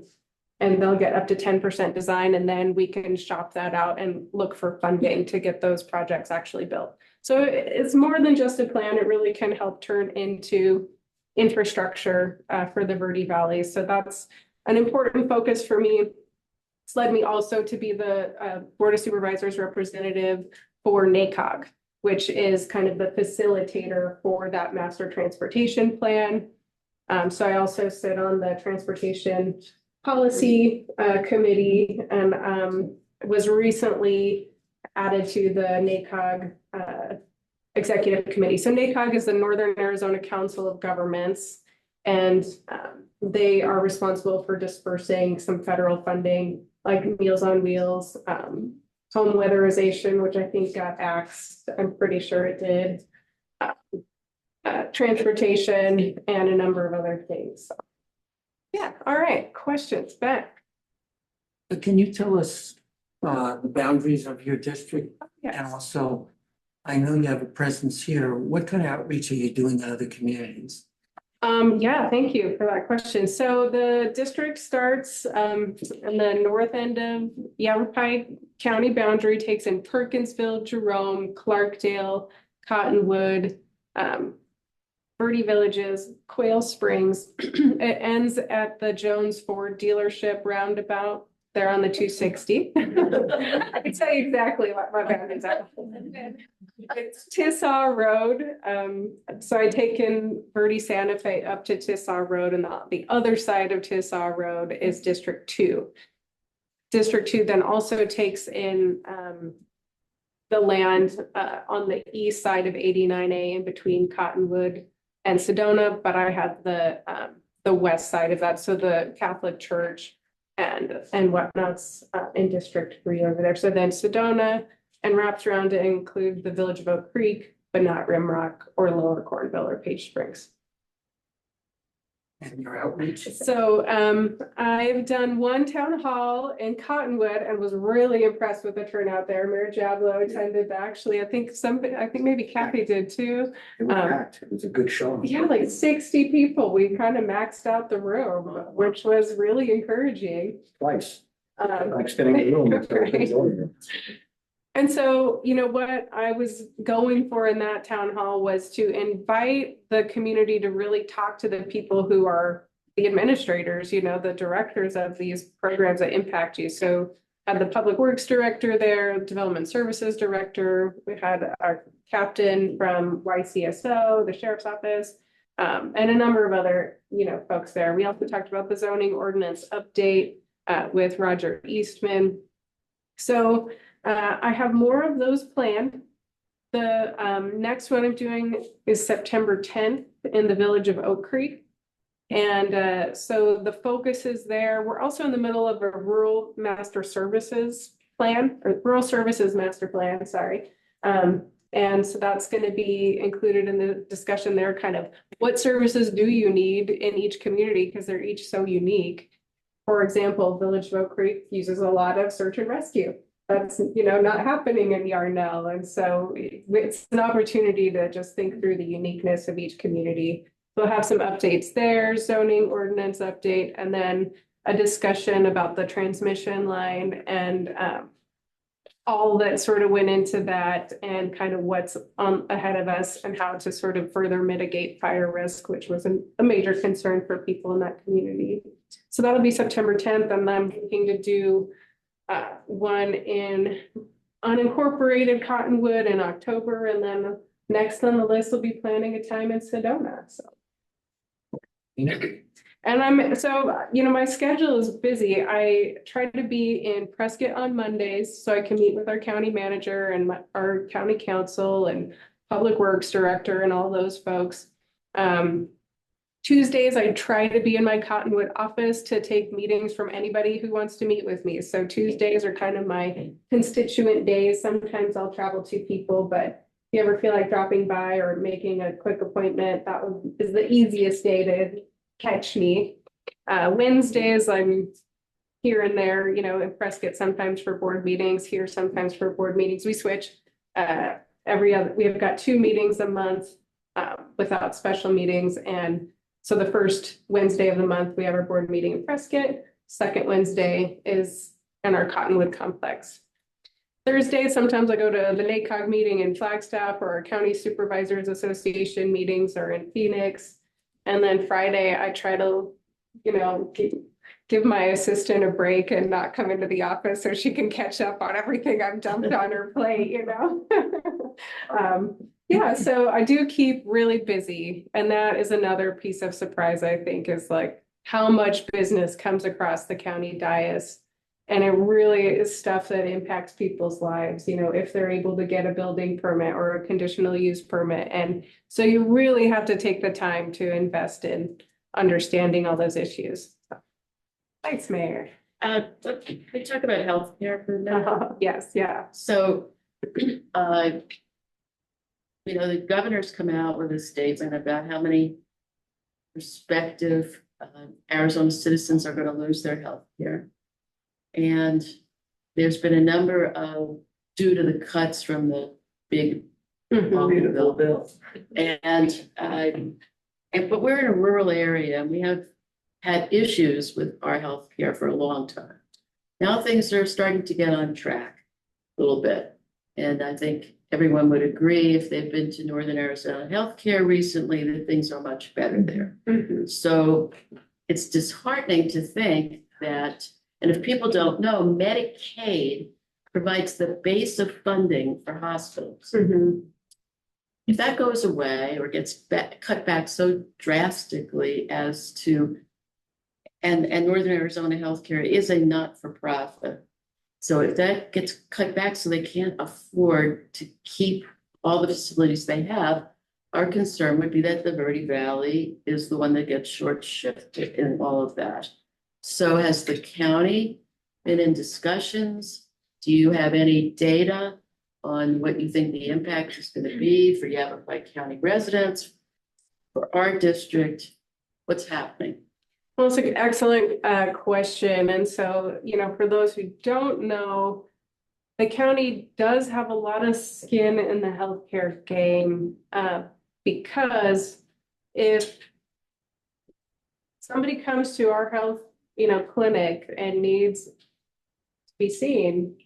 And they'll get up to 10% design, and then we can shop that out and look for funding to get those projects actually built. So it's more than just a plan. It really can help turn into infrastructure for the Verde Valley. So that's an important focus for me. It's led me also to be the Board of Supervisors representative for NACOG, which is kind of the facilitator for that master transportation plan. So I also sit on the transportation policy committee and was recently added to the NACOG executive committee. So NACOG is the Northern Arizona Council of Governments, and they are responsible for dispersing some federal funding like Meals on Wheels, home weatherization, which I think got axed. I'm pretty sure it did. transportation and a number of other things. So, yeah, all right, questions, Ben? But can you tell us the boundaries of your district? And Yes. also, I know you have a presence here. What kind of outreach are you doing in other communities? Yeah, thank you for that question. So the district starts in the north end of Yavapai County boundary, takes in Perkinsville, Jerome, Clarkdale, Cottonwood, Birdie Villages, Quail Springs. It ends at the Jones Ford dealership roundabout. They're on the 260. I can tell you exactly what my boundaries are. It's Tissau Road. So I take in Birdie Santa Fe up to Tissau Road, and the other side of Tissau Road is District 2. District 2 then also takes in the land on the east side of 89A in between Cottonwood and Sedona, but I have the west side of that, so the Catholic Church and whatnots in District 3 over there. So then Sedona and wraps around to include the village of Oak Creek, but not Rimrock or Lower Cornville or Page Springs. And your outreach? So I've done one town hall in Cottonwood and was really impressed with the turnout there. Mayor Jablo attended actually. I think maybe Kathy did too. It was packed. It was a good show. Yeah, like 60 people. We kind of maxed out the room, which was really encouraging. Twice. Getting a room. And so, you know, what I was going for in that town hall was to invite the community to really talk to the people who are the administrators, you know, the directors of these programs that impact you. So had the public works director there, development services director, we had our captain from YCSO, the sheriff's office, and a number of other, you know, folks there. We also talked about the zoning ordinance update with Roger Eastman. So I have more of those planned. The next one I'm doing is September 10th in the village of Oak Creek. And so the focus is there. We're also in the middle of a rural master services plan, or rural services master plan, sorry. And so that's going to be included in the discussion there, kind of what services do you need in each community, because they're each so unique. For example, Village of Oak Creek uses a lot of search and rescue. That's, you know, not happening in Yarnell. And so it's an opportunity to just think through the uniqueness of each community. We'll have some updates there, zoning ordinance update, and then a discussion about the transmission line and all that sort of went into that and kind of what's on ahead of us and how to sort of further mitigate fire risk, which was a major concern for people in that community. So that'll be September 10th, and I'm looking to do one in unincorporated Cottonwood in October, and then next on the list will be planning a time in Sedona. So, and you know, my schedule is busy. I try to be in Prescott on Mondays so I can meet with our county manager and our county council and public works director and all those folks. Tuesdays, I try to be in my Cottonwood office to take meetings from anybody who wants to meet with me. So Tuesdays are kind of my constituent days. Sometimes I'll travel to people, but if you ever feel like dropping by or making a quick appointment, that is the easiest day to catch me. Wednesdays, I'm here and there, you know, in Prescott sometimes for board meetings, here sometimes for board meetings. We switch we have got 2 meetings a month without special meetings. And so the first Wednesday of the month, we have our board meeting in Prescott. Second Wednesday is in our Cottonwood complex. Thursday, sometimes I go to the NACOG meeting in Flagstaff, or our County Supervisors Association meetings are in Phoenix. And then Friday, I try to, you know, give my assistant a break and not come into the office so she can catch up on everything I've dumped on her plate, you know. Yeah, so I do keep really busy. And that is another piece of surprise, I think, is like how much business comes across the county dais. And it really is stuff that impacts people's lives, you know, if they're able to get a building permit or a conditional use permit. And so you really have to take the time to invest in understanding all those issues. Thanks, Mayor. Can we talk about healthcare for a minute? Yes, yeah. So, the governor's come out with a statement about how many prospective Arizona citizens are going to lose their health care. And there's been a number of, due to the cuts from the big Beautiful bill. but we're in a rural area and we have had issues with our healthcare for a long time. Now things are starting to get on track a little bit. And I think everyone would agree if they've been to Northern Arizona healthcare recently, that things are much better there. So it's disheartening to think that, and if people don't know, Medicaid provides the base of funding for hospitals. If that goes away or gets cut back so drastically as to, and Northern Arizona Healthcare is a not-for-profit. So if that gets cut back so they can't afford to keep all the facilities they have, our concern would be that the Verde Valley is the one that gets short-shifted in all of that. So has the county been in discussions? Do you have any data on what you think the impact is going to be for Yavapai County residents, for our district? What's happening? Well, it's an excellent question. And so, for those who don't know, the county does have a lot of skin in the healthcare game because if somebody comes to our health, clinic and needs to be seen,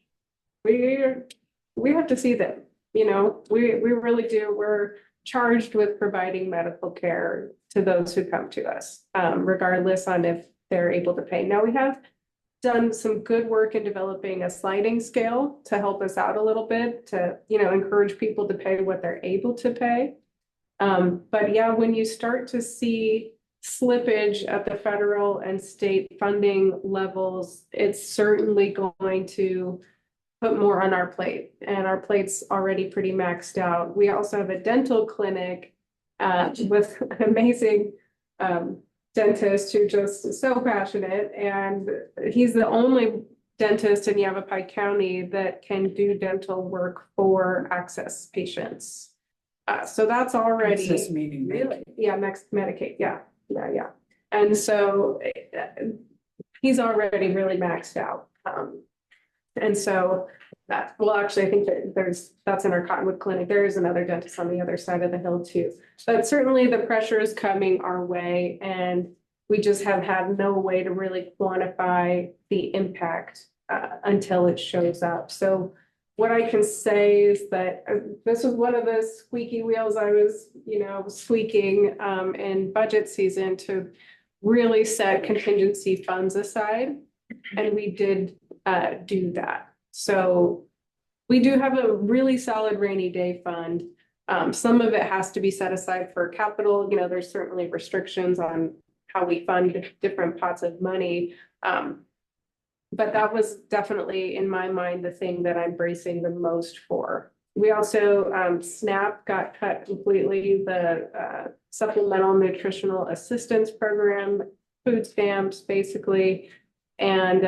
we have to see them. We really do. We're charged with providing medical care to those who come to us, regardless on if they're able to pay. Now, we have done some good work in developing a sliding scale to help us out a little bit to, encourage people to pay what they're able to pay. But yeah, when you start to see slippage at the federal and state funding levels, it's certainly going to put more on our plate, and our plate's already pretty maxed out. We also have a dental clinic with an amazing dentist who just is so passionate, and he's the only dentist in Yavapai County that can do dental work for access patients. So that's already Access meaning really, next Medicaid, yeah. And so he's already really maxed out. And so that, well, actually, I think that that's in our Cottonwood clinic. There is another dentist on the other side of the hill too. But certainly the pressure is coming our way, and we just have had no way to really quantify the impact until it shows up. So what I can say is that this was one of the squeaky wheels I was, squeaking in budget season to really set contingency funds aside. And we did do that. So we do have a really solid rainy day fund. Some of it has to be set aside for capital. There's certainly restrictions on how we fund different pots of money. But that was definitely, in my mind, the thing that I'm bracing the most for. We also, SNAP got cut completely, the Supplemental Nutritional Assistance Program, food stamps, basically. And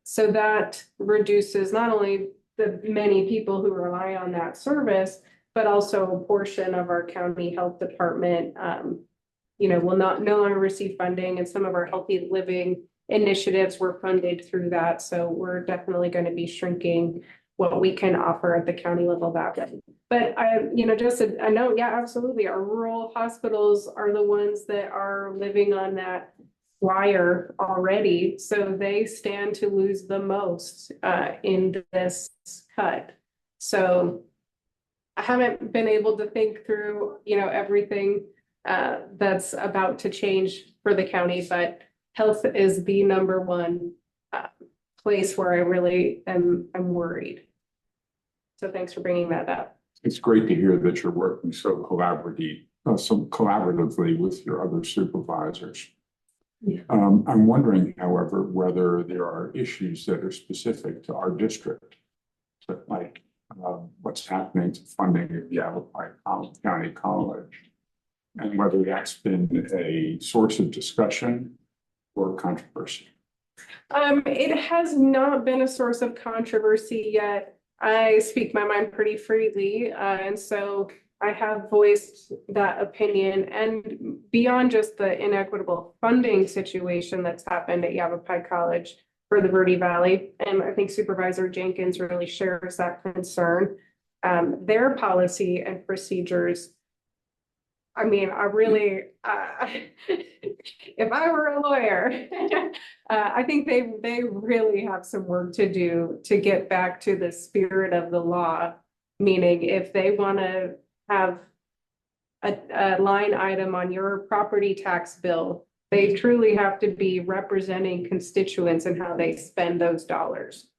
so that reduces not only the many people who rely on that service, but also a portion of our county health department, will no longer receive funding, and some of our healthy living initiatives were funded through that. So we're definitely going to be shrinking what we can offer at the county level that way. But just a note, yeah, absolutely. Our rural hospitals are the ones that are living on that wire already. So they stand to lose the most in this cut. So I haven't been able to think through, everything that's about to change for the county, but health is the number one place where I really am worried. So thanks for bringing that up. It's great to hear that you're working so collaboratively with your other supervisors. Yeah. I'm wondering, however, whether there are issues that are specific to our district, like what's happening to funding of Yavapai County College, and whether that's been a source of discussion or controversy. It has not been a source of controversy yet. I speak my mind pretty freely, and so I have voiced that opinion, and beyond just the inequitable funding situation that's happened at Yavapai College for the Verde Valley, and I think Supervisor Jenkins really shares that concern. Their policy and procedures, I mean, I really, if I were a lawyer, I think they really have some work to do to get back to the spirit of the law. Meaning, if they want to have a line item on your property tax bill, they truly have to be representing constituents and how they spend those dollars.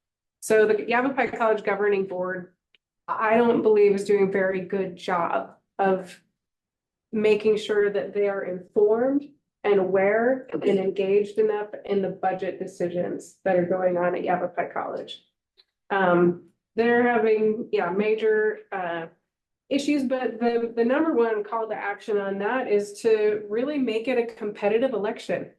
So the Yavapai College Governing Board, I don't believe, is doing a very good job of making sure that they are informed and aware and engaged enough in the budget decisions that are going on at Yavapai College. They're having, major issues, but the number one call to action on that is to really make it a competitive election.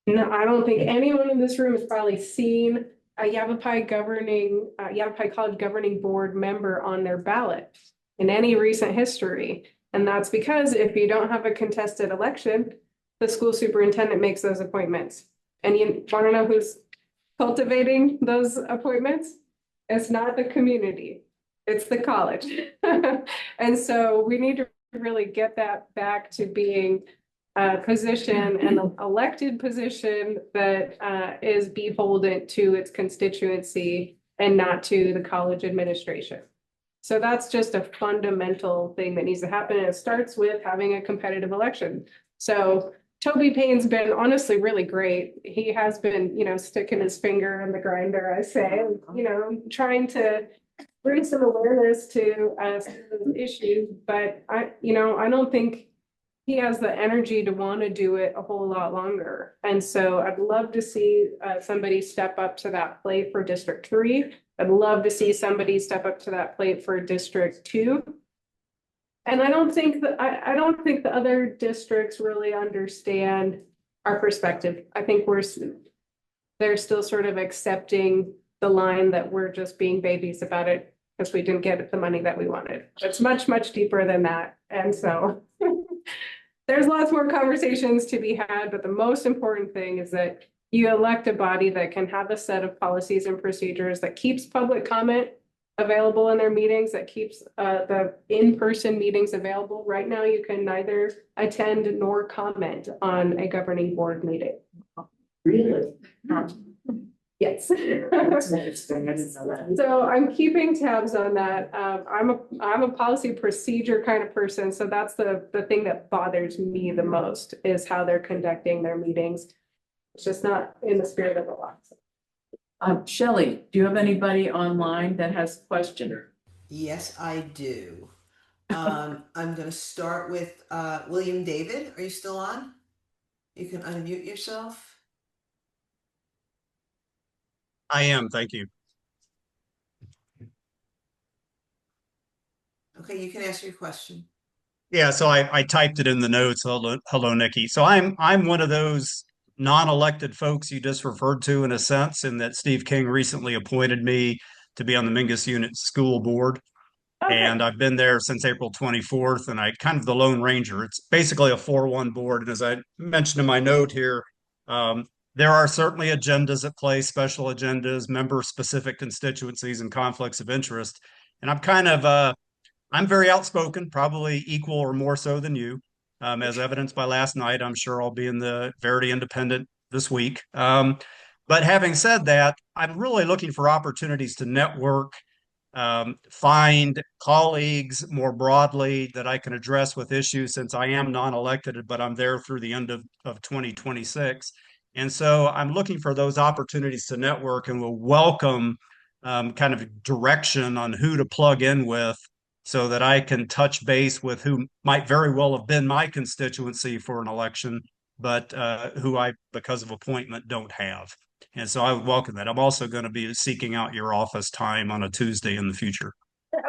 No, I don't think anyone in this room has probably seen a Yavapai College Governing Board member on their ballot in any recent history. And that's because if you don't have a contested election, the school superintendent makes those appointments. And you want to know who's cultivating those appointments? It's not the community, it's the college. And so we need to really get that back to being a position, an elected position that is beholden to its constituency and not to the college administration. So that's just a fundamental thing that needs to happen. And it starts with having a competitive election. So Toby Payne's been honestly really great. He has been, sticking his finger in the grinder, I say, trying to bring some awareness to some of those issues. But I don't think he has the energy to want to do it a whole lot longer. And so I'd love to see somebody step up to that plate for District 3. I'd love to see somebody step up to that plate for District 2. And I don't think the other districts really understand our perspective. I think they're still sort of accepting the line that we're just being babies about it because we didn't get the money that we wanted. It's much, much deeper than that. And so there's lots more conversations to be had, but the most important thing is that you elect a body that can have a set of policies and procedures that keeps public comment available in their meetings, that keeps the in-person meetings available. Right now, you can neither attend nor comment on a governing board meeting. Really? Yes. That's interesting. I didn't know that. So I'm keeping tabs on that. I'm a policy procedure kind of person. So that's the thing that bothers me the most is how they're conducting their meetings. It's just not in the spirit of the law. Shelley, do you have anybody online that has a question? Yes, I do. I'm going to start with William David. Are you still on? You can unmute yourself. I am, thank you. Okay, you can ask your question. Yeah, so I typed it in the notes. Hello, Nikki. So I'm one of those non-elected folks you just referred to in a sense, in that Steve King recently appointed me to be on the Mingus Unit School Board. Okay. And I've been there since April 24th, and I kind of the Lone Ranger. It's basically a 4-1 board. And as I mentioned in my note here, there are certainly agendas at play, special agendas, member-specific constituencies, and conflicts of interest. And I'm very outspoken, probably equal or more so than you. As evidenced by last night, I'm sure I'll be in the Verity Independent this week. But having said that, I'm really looking for opportunities to network, find colleagues more broadly that I can address with issues, since I am non-elected, but I'm there through the end of 2026. And so I'm looking for those opportunities to network, and will welcome kind of direction on who to plug in with, so that I can touch base with who might very well have been my constituency for an election, but who I, because of appointment, don't have. And so I would welcome that. I'm also going to be seeking out your office time on a Tuesday in the future.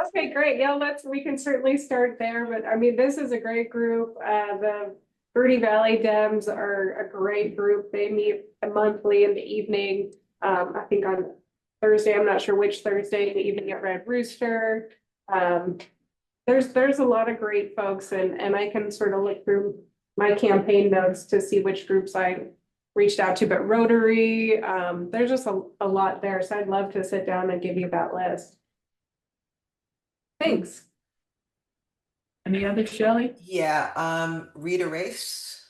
Okay, great. Yeah, we can certainly start there. But I mean, this is a great group. The Verde Valley Dems are a great group. They meet monthly in the evening. I think on Thursday, I'm not sure which Thursday in the evening at Red Rooster. there's a lot of great folks and I can sort of look through my campaign notes to see which groups I reached out to, but Rotary, there's just a lot there. So I'd love to sit down and give you that list. Thanks. Any other, Shelley? Yeah, Rita Race.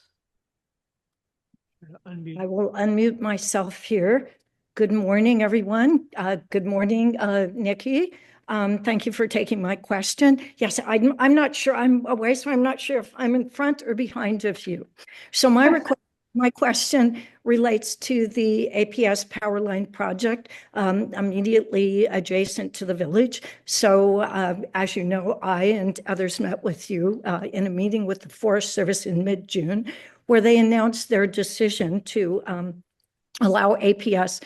I will unmute myself here. Good morning, everyone. Good morning, Nikki. Thank you for taking my question. Yes, I'm not sure. I'm away, so I'm not sure if I'm in front or behind of you. So my question relates to the APS power line project immediately adjacent to the village. So as you know, I and others met with you in a meeting with the Forest Service in mid-June, where they announced their decision to allow APS,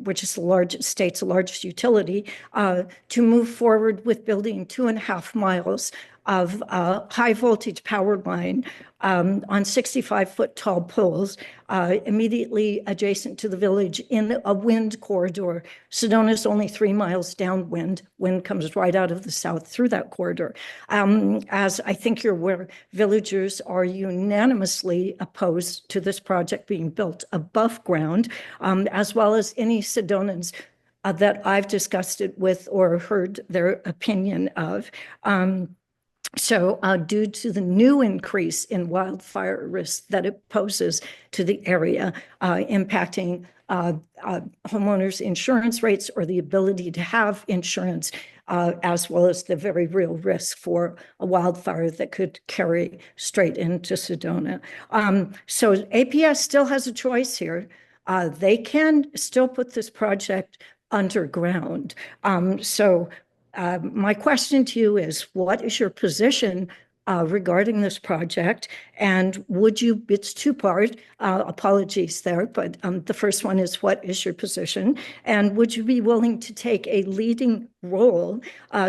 which is the state's largest utility, to move forward with building 2.5 miles of high voltage power line on 65-foot tall poles immediately adjacent to the village in a wind corridor. Sedona is only 3 miles downwind. Wind comes right out of the south through that corridor. As I think you're aware, villagers are unanimously opposed to this project being built above ground, as well as any Sedonans that I've discussed it with or heard their opinion of. So due to the new increase in wildfire risk that it poses to the area, impacting homeowners' insurance rates or the ability to have insurance, as well as the very real risk for a wildfire that could carry straight into Sedona. So APS still has a choice here. They can still put this project underground. My question to you is, what is your position regarding this project? And would you, it's two-part, apologies there, but the first one is, what is your position? And would you be willing to take a leading role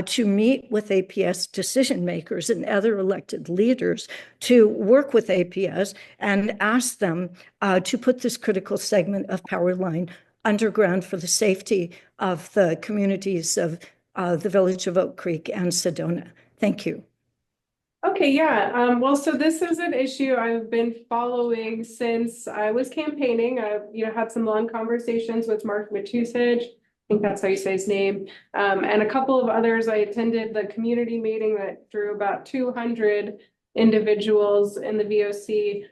to meet with APS decision makers and other elected leaders to work with APS and ask them to put this critical segment of power line underground for the safety of the communities of the village of Oak Creek and Sedona? Thank you. Okay, yeah. Well, so this is an issue I've been following since I was campaigning. I've, had some long conversations with Mark Matusich, I think that's how you say his name, and a couple of others. I attended the community meeting that drew about 200 individuals in the VOC.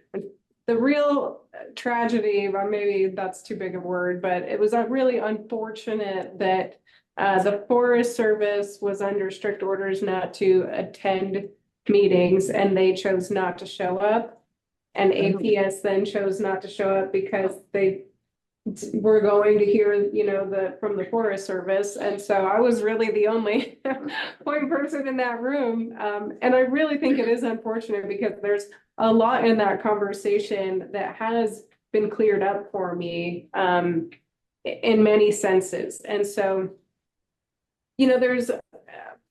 The real tragedy, well, maybe that's too big a word, but it was really unfortunate that the Forest Service was under strict orders not to attend meetings, and they chose not to show up. And APS then chose not to show up because they were going to hear, from the Forest Service. And so I was really the only point person in that room. And I really think it is unfortunate because there's a lot in that conversation that has been cleared up for me in many senses. And so, there's,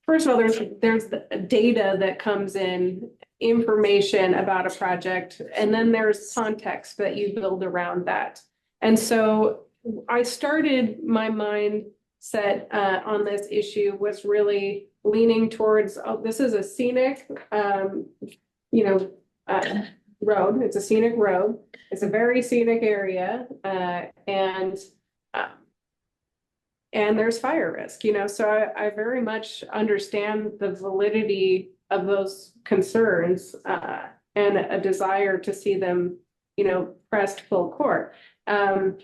first of all, there's the data that comes in, information about a project, and then there's context that you build around that. And so I started my mindset on this issue was really leaning towards, this is a scenic, road. It's a scenic road. It's a very scenic area, and there's fire risk, so I very much understand the validity of those concerns and a desire to see them, pressed full court. So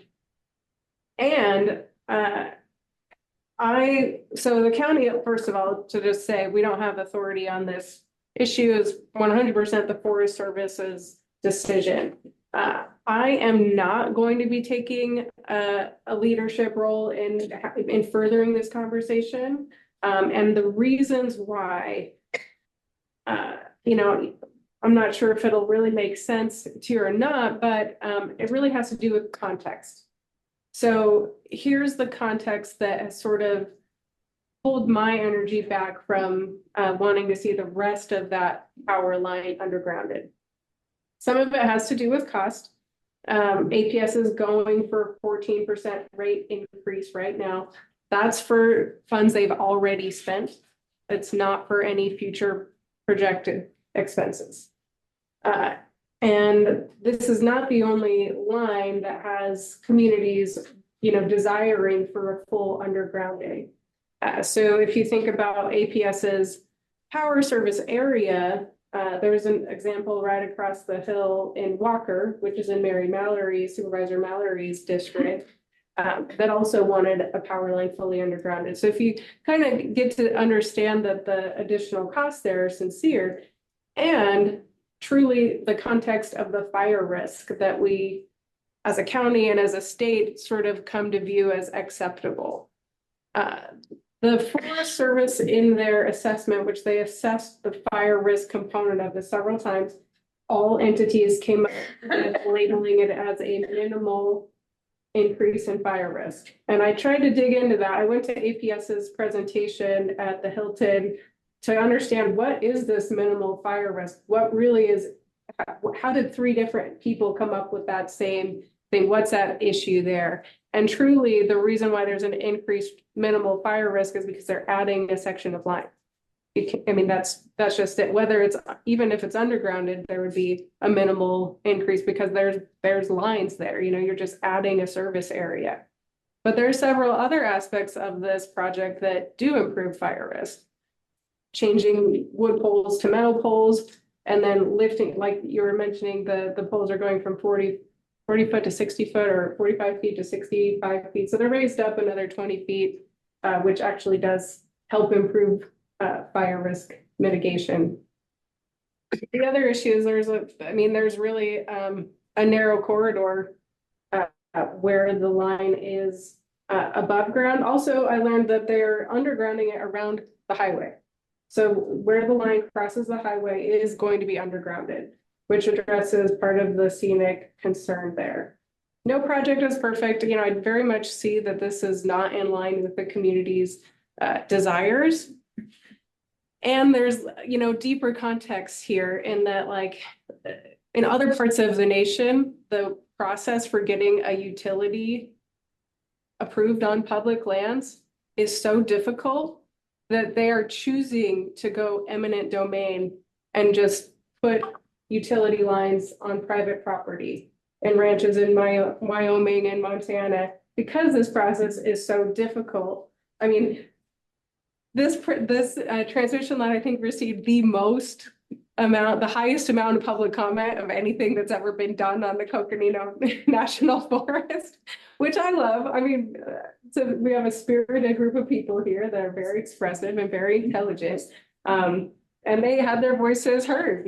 the county, first of all, to just say we don't have authority on this issue is 100% the Forest Service's decision. I am not going to be taking a leadership role in furthering this conversation. And the reasons why, I'm not sure if it'll really make sense to you or not, but it really has to do with context. So here's the context that has sort of pulled my energy back from wanting to see the rest of that power line undergrounded. Some of it has to do with cost. APS is going for 14% rate increase right now. That's for funds they've already spent. It's not for any future projected expenses. And this is not the only line that has communities, desiring for a full undergrounding. So if you think about APS's power service area, there's an example right across the hill in Walker, which is in Supervisor Mallory's district, that also wanted a power line fully undergrounded. So if you kind of get to understand that the additional costs there are sincere, and truly the context of the fire risk that we, as a county and as a state, sort of come to view as acceptable. The Forest Service in their assessment, which they assessed the fire risk component of this several times, all entities came up with labeling it as a minimal increase in fire risk. And I tried to dig into that. I went to APS's presentation at the Hilton to understand, what is this minimal fire risk? What really is, how did 3 different people come up with that same thing? What's that issue there? And truly, the reason why there's an increased minimal fire risk is because they're adding a section of line. That's just it. Whether it's, even if it's undergrounded, there would be a minimal increase because there's lines there. You're just adding a service area. But there are several other aspects of this project that do improve fire risk. Changing wood poles to metal poles, and then lifting, like you were mentioning, the poles are going from 40 foot to 60 foot, or 45 feet to 65 feet. So they're raised up another 20 feet, which actually does help improve fire risk mitigation. The other issue is there's really a narrow corridor where the line is above ground. Also, I learned that they're undergrounding it around the highway. So where the line crosses the highway is going to be undergrounded, which addresses part of the scenic concern there. No project is perfect. I very much see that this is not in line with the community's desires. And there's, deeper context here in that, like, in other parts of the nation, the process for getting a utility approved on public lands is so difficult that they are choosing to go eminent domain and just put utility lines on private property and ranches in Wyoming and Montana, because this process is so difficult. This transmission line, I think, received the highest amount of public comment of anything that's ever been done on the Coconino National Forest, which I love. So we have a spirited group of people here that are very expressive and very intelligent. And they had their voices heard,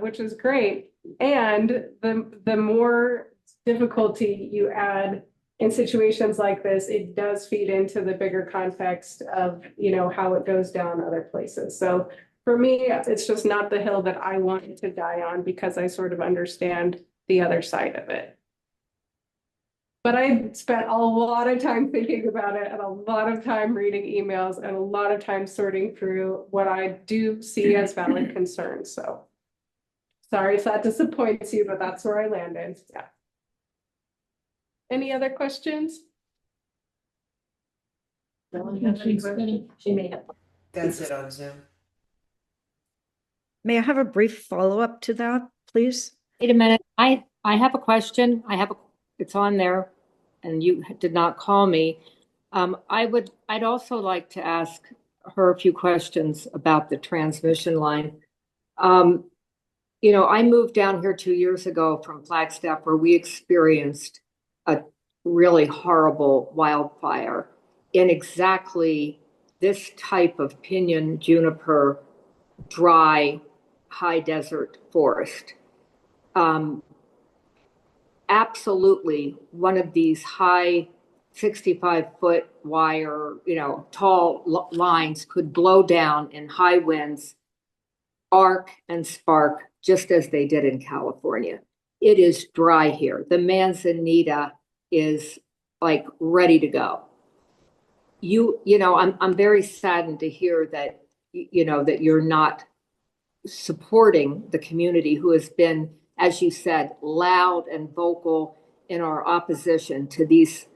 which is great. And the more difficulty you add in situations like this, it does feed into the bigger context of, how it goes down other places. So for me, it's just not the hill that I wanted to die on, because I sort of understand the other side of it. But I spent a lot of time thinking about it, and a lot of time reading emails, and a lot of time sorting through what I do see as valid concerns. So sorry if that disappoints you, but that's where I landed. Yeah. Any other questions? That's it on Zoom. May I have a brief follow-up to that, please? Wait a minute. I have a question. It's on there, and you did not call me. I'd also like to ask her a few questions about the transmission line. I moved down here 2 years ago from Flagstaff, where we experienced a really horrible wildfire in exactly this type of pinyon juniper, dry, high desert forest. Absolutely, one of these high 65-foot wire, tall lines could blow down in high winds, arc and spark, just as they did in California. It is dry here. The manzanita is like ready to go. I'm very saddened to hear that, that you're not supporting the community who has been, as you said, loud and vocal in our opposition to these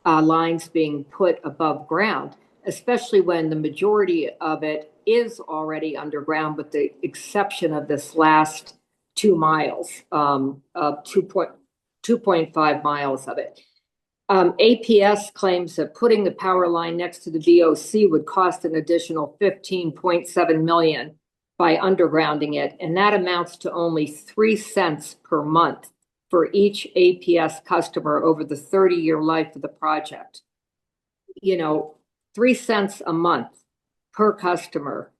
lines being put above ground. especially when the majority of it is already underground, with the exception of this last 2 miles, of 2.5 miles of it. APS claims that putting the power line next to the VOC would cost an additional 15.7 million by undergrounding it, and that amounts to only 3 cents per month for each APS customer over the 30-year life of the project. 3 cents a month per customer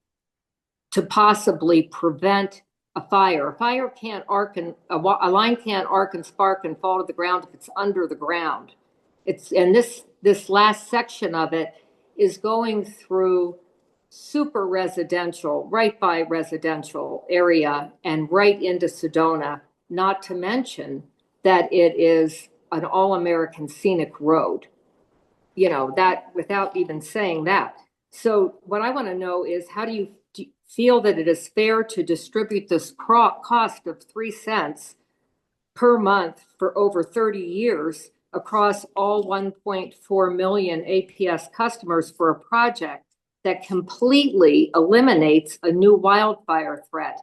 to possibly prevent a fire. A fire can't arc and a line can't arc and spark and fall to the ground if it's under the ground. And this last section of it is going through super residential, right by residential area and right into Sedona, not to mention that it is an all-American scenic road. That without even saying that. So what I want to know is, how do you feel that it is fair to distribute this cost of 3 cents per month for over 30 years across all 1.4 million APS customers for a project that completely eliminates a new wildfire threat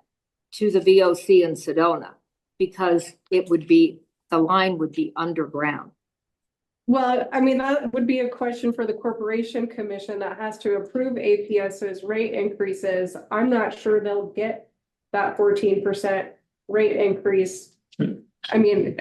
to the VOC in Sedona, because the line would be underground? Well, I mean, that would be a question for the Corporation Commission that has to approve APS's rate increases. I'm not sure they'll get that 14% rate increase. I mean,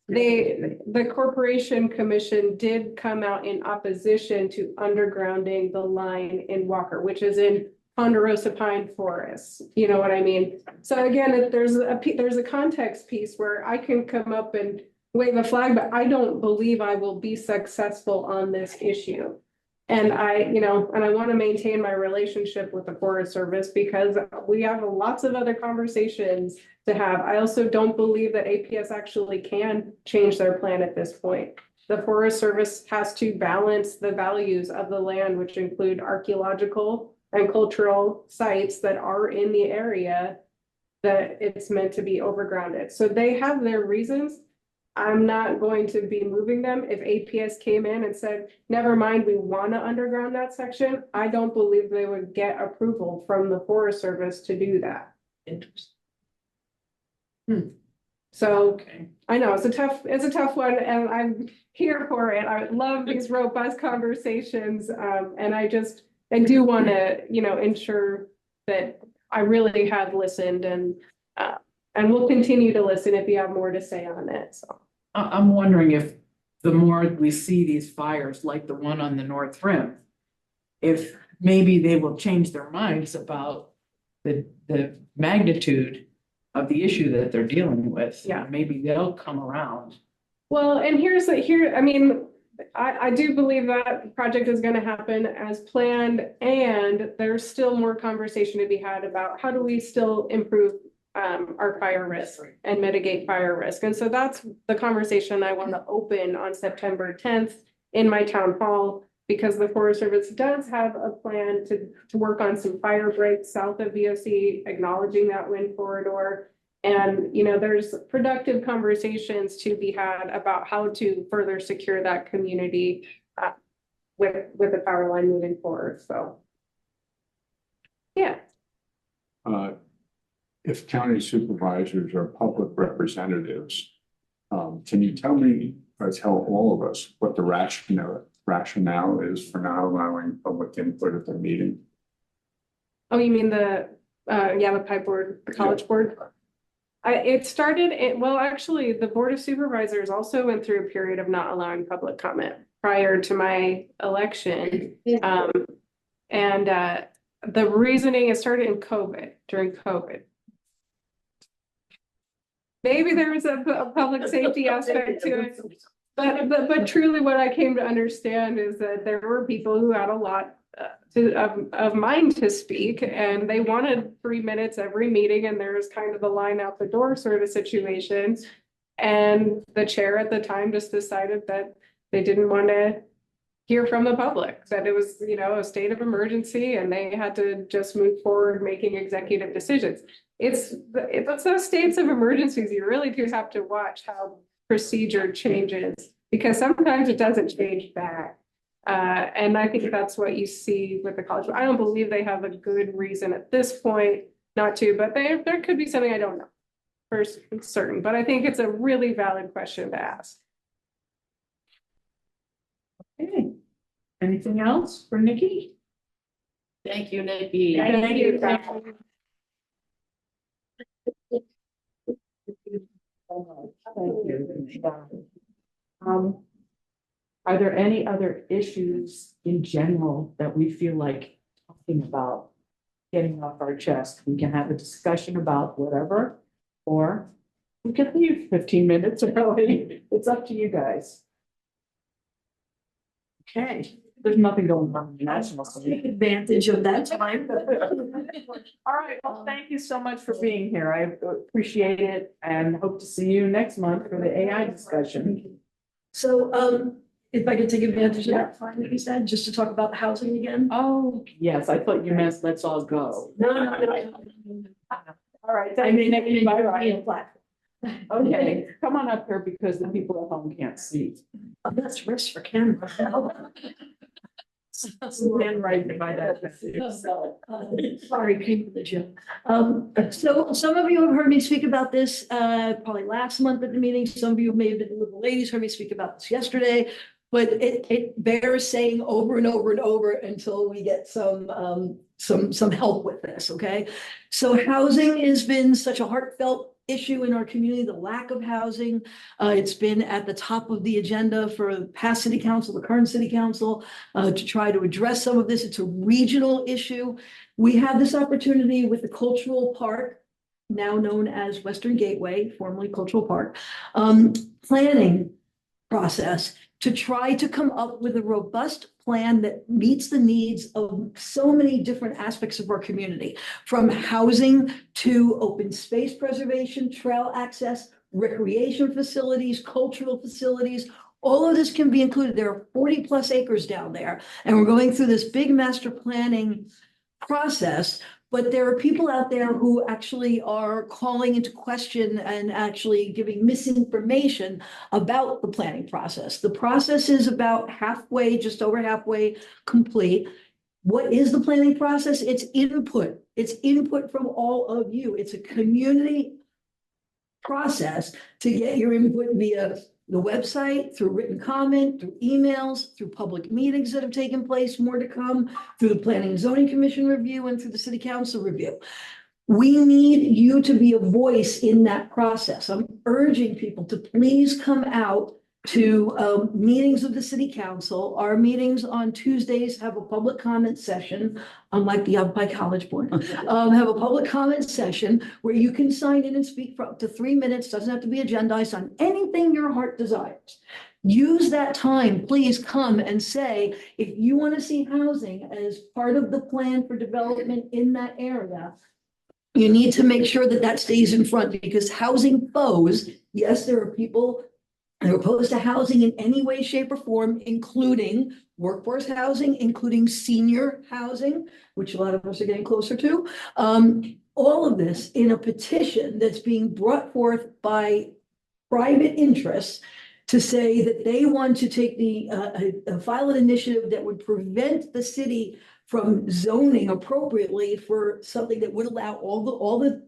the Corporation Commission did come out in opposition to undergrounding the line in Walker, which is in Ponderosa Pine Forest. You know what I mean? So again, there's a context piece where I can come up and wave a flag, but I don't believe I will be successful on this issue. And I want to maintain my relationship with the Forest Service, because we have lots of other conversations to have. I also don't believe that APS actually can change their plan at this point. The Forest Service has to balance the values of the land, which include archaeological and cultural sites that are in the area that it's meant to be overgrounded. So they have their reasons. I'm not going to be moving them. If APS came in and said, never mind, we want to underground that section, I don't believe they would get approval from the Forest Service to do that. Interesting. So Okay. I know it's a tough one, and I'm here for it. I love these robust conversations. And I do want to, ensure that I really have listened, and we'll continue to listen if you have more to say on it. So I'm wondering if the more we see these fires like the one on the North Rim, if maybe they will change their minds about the magnitude of the issue that they're dealing with. Yeah. Maybe they'll come around. well, and I do believe that project is going to happen as planned, and there's still more conversation to be had about how do we still improve our fire risk and mitigate fire risk. And so that's the conversation I want to open on September 10th in my town hall, because the Forest Service does have a plan to work on some fire breaks south of VOC, acknowledging that wind corridor. And, there's productive conversations to be had about how to further secure that community with the power line moving forward. So, yeah. If county supervisors are public representatives, can you tell me, or tell all of us, what the rationale is for not allowing public input at the meeting? Oh, you mean the Yavapai board, the college board? Actually, the Board of Supervisors also went through a period of not allowing public comment prior to my election. And the reasoning, it started during COVID. Maybe there was a public safety aspect to it, but truly what I came to understand is that there were people who had a lot of mind to speak, and they wanted 3 minutes every meeting, and there was kind of a line out the door sort of situation. And the chair at the time just decided that they didn't want to hear from the public, that it was, a state of emergency, and they had to just move forward making executive decisions. It's those states of emergencies, you really do have to watch how procedure changes, because sometimes it doesn't change back. And I think that's what you see with the college. I don't believe they have a good reason at this point not to, but there could be something I don't know for certain, but I think it's a really valid question to ask. Okay. Anything else for Nikki? Thank you, Nikki. Thank you. Are there any other issues in general that we feel like talking about, getting off our chest? We can have a discussion about whatever, or we can leave 15 minutes early. It's up to you guys. Okay, there's nothing going on in the national. Take advantage of that time. All right, well, thank you so much for being here. I appreciate it and hope to see you next month for the AI discussion. So, if I could take advantage of that time that you said, just to talk about housing again. Oh, yes, I thought you meant let's all go. No. All right. I mean, Bye-bye. Okay, come on up here because the people at home can't see. That's risk for camera. Stand right by that. Sorry, came from the gym. So some of you have heard me speak about this, probably last month at the meeting. Some of you may have been the ladies heard me speak about this yesterday. But it bears saying over and over and over until we get some help with this, okay? So housing has been such a heartfelt issue in our community, the lack of housing. It's been at the top of the agenda for the past city council, the current city council, to try to address some of this. It's a regional issue. We have this opportunity with the cultural park, now known as Western Gateway, formerly Cultural Park, planning process to try to come up with a robust plan that meets the needs of so many different aspects of our community, from housing to open space preservation, trail access, recreation facilities, cultural facilities. All of this can be included. There are 40+ acres down there, and we're going through this big master planning process. But there are people out there who actually are calling into question and actually giving misinformation about the planning process. The process is about halfway, just over halfway complete. What is the planning process? It's input. It's input from all of you. It's a community process to get your input via the website, through written comment, through emails, through public meetings that have taken place, more to come, through the Planning and Zoning Commission review and through the City Council review. We need you to be a voice in that process. I'm urging people to please come out to meetings of the City Council. Our meetings on Tuesdays have a public comment session, unlike the Yavapai College Board, have a public comment session where you can sign in and speak for up to 3 minutes. Doesn't have to be agendized on anything your heart desires. Use that time. Please come and say, if you want to see housing as part of the plan for development in that area, you need to make sure that that stays in front, because housing foes, yes, there are people they're opposed to housing in any way, shape, or form, including workforce housing, including senior housing, which a lot of us are getting closer to. All of this in a petition that's being brought forth by private interests to say that they want to take file an initiative that would prevent the city from zoning appropriately for something that would allow all the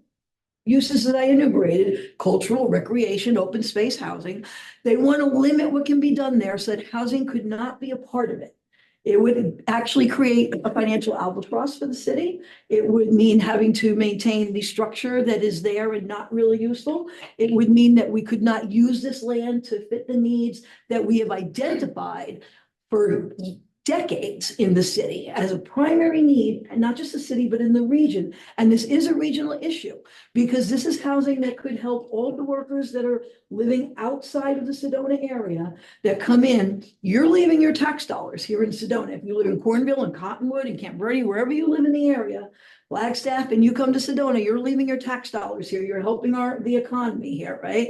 uses that I enumerated: cultural, recreation, open space housing. They want to limit what can be done there so that housing could not be a part of it. It would actually create a financial albatross for the city. It would mean having to maintain the structure that is there and not really useful. It would mean that we could not use this land to fit the needs that we have identified for decades in the city as a primary need, and not just the city, but in the region. And this is a regional issue, because this is housing that could help all the workers that are living outside of the Sedona area that come in. You're leaving your tax dollars here in Sedona. If you live in Cornville and Cottonwood and Camp Verde, wherever you live in the area, Flagstaff, and you come to Sedona, you're leaving your tax dollars here. You're helping the economy here, right?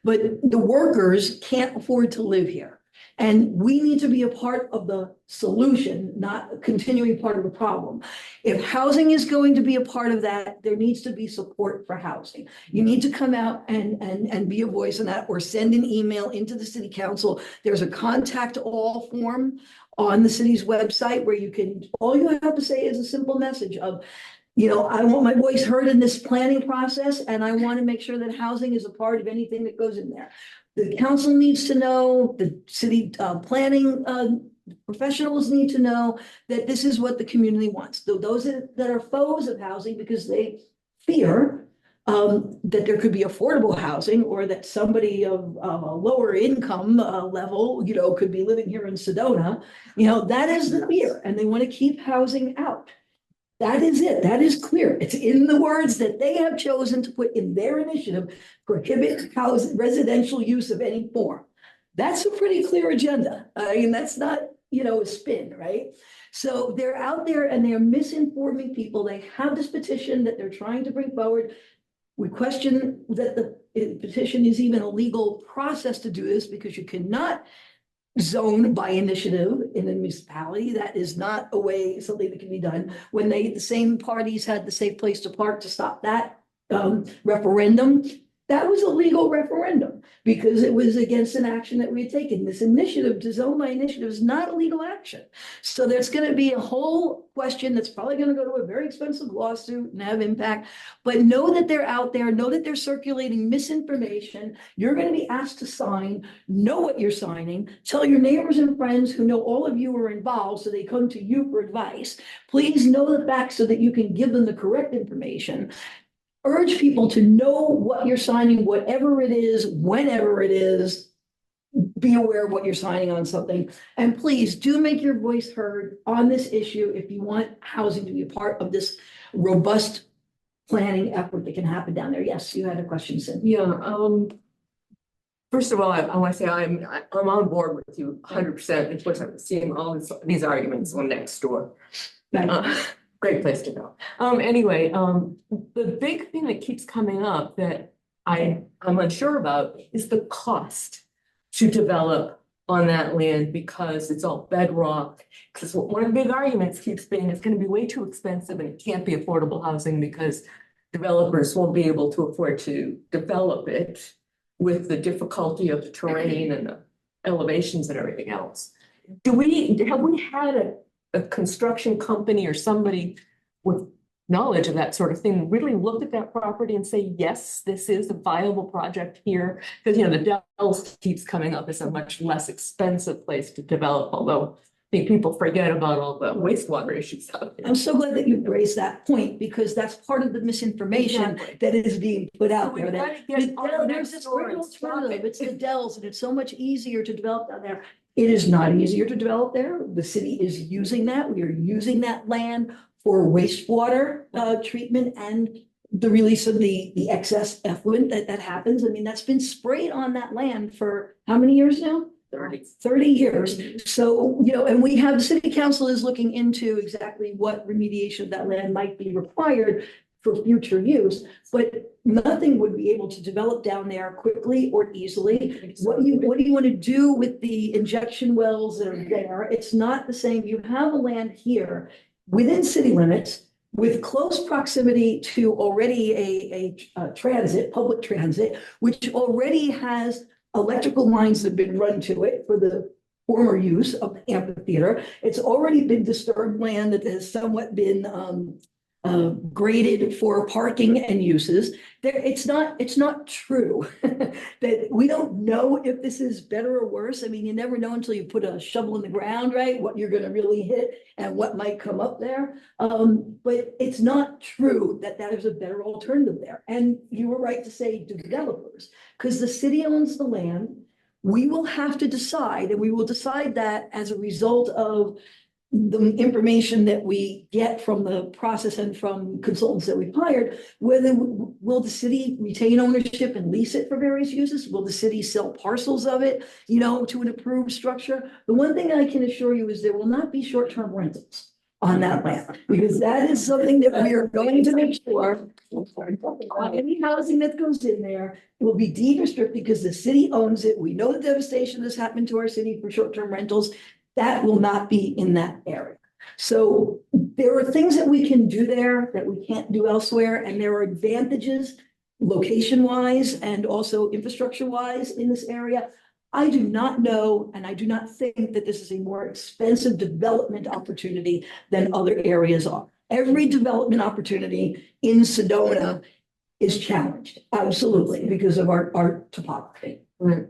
But the workers can't afford to live here. And we need to be a part of the solution, not a continuing part of the problem. If housing is going to be a part of that, there needs to be support for housing. You need to come out and be a voice in that, or send an email into the City Council. There's a contact all form on the city's website where you can, all you have to say is a simple message of, I want my voice heard in this planning process, and I want to make sure that housing is a part of anything that goes in there. The council needs to know, the city planning professionals need to know that this is what the community wants. Those that are foes of housing because they fear that there could be affordable housing, or that somebody of a lower income level, could be living here in Sedona, that is the fear, and they want to keep housing out. That is it. That is clear. It's in the words that they have chosen to put in their initiative, prohibit residential use of any form. That's a pretty clear agenda. I mean, that's not, a spin, right? So they're out there and they're misinforming people. They have this petition that they're trying to bring forward. We question that the petition is even a legal process to do this, because you cannot zone by initiative in a municipality. That is not a way, something that can be done. When the same parties had the Safe Place to Park to stop that referendum, that was a legal referendum because it was against an action that we had taken. This initiative to zone by initiative is not a legal action. So there's going to be a whole question that's probably going to go to a very expensive lawsuit and have impact. But know that they're out there, know that they're circulating misinformation. You're going to be asked to sign, know what you're signing, tell your neighbors and friends who know all of you are involved so they come to you for advice. Please know the facts so that you can give them the correct information. Urge people to know what you're signing, whatever it is, whenever it is. Be aware of what you're signing on something. And please do make your voice heard on this issue if you want housing to be a part of this robust planning effort that can happen down there. Yes, you had a question, Cynthia. Yeah, first of all, I want to say I'm on board with you 100%. Of course, I'm seeing all these arguments on next door. Great place to go. Anyway, the big thing that keeps coming up that I'm unsure about is the cost to develop on that land, because it's all bedrock. Because one of the big arguments keeps being it's going to be way too expensive and it can't be affordable housing because developers won't be able to afford to develop it with the difficulty of the terrain and the elevations and everything else. Have we had a construction company or somebody with knowledge of that sort of thing really look at that property and say, yes, this is a viable project here? Because, the Dells keeps coming up as a much less expensive place to develop, although I think people forget about all the wastewater issues out there. I'm so glad that you raised that point, because that's part of the misinformation that is being put out there. There's this great alternative. It's the Dells, and it's so much easier to develop down there. It is not easier to develop there. The city is using that. We are using that land for wastewater treatment and the release of the excess effluent that happens. I mean, that's been sprayed on that land for how many years now? 30 years. So, and we have, the city council is looking into exactly what remediation of that land might be required for future use, but nothing would be able to develop down there quickly or easily. What do you want to do with the injection wells that are there? It's not the same. You have a land here within city limits with close proximity to already a transit, public transit, which already has electrical lines that have been run to it for the former use of the amphitheater. It's already been disturbed land that has somewhat been graded for parking and uses. It's not true that we don't know if this is better or worse. I mean, you never know until you put a shovel in the ground, right? What you're going to really hit and what might come up there. But it's not true that is a better alternative there. And you were right to say developers, because the city owns the land. We will have to decide, and we will decide that as a result of the information that we get from the process and from consultants that we've hired, whether will the city retain ownership and lease it for various uses? Will the city sell parcels of it, to an approved structure? The one thing I can assure you is there will not be short-term rentals on that land, because that is something that we are going to make sure any housing that goes in there will be deed restricted, because the city owns it. We know the devastation that's happened to our city for short-term rentals. That will not be in that area. So there are things that we can do there that we can't do elsewhere. And there are advantages location-wise and also infrastructure-wise in this area. I do not know, and I do not think that this is a more expensive development opportunity than other areas are. Every development opportunity in Sedona is challenged, absolutely, because of our topography. Right.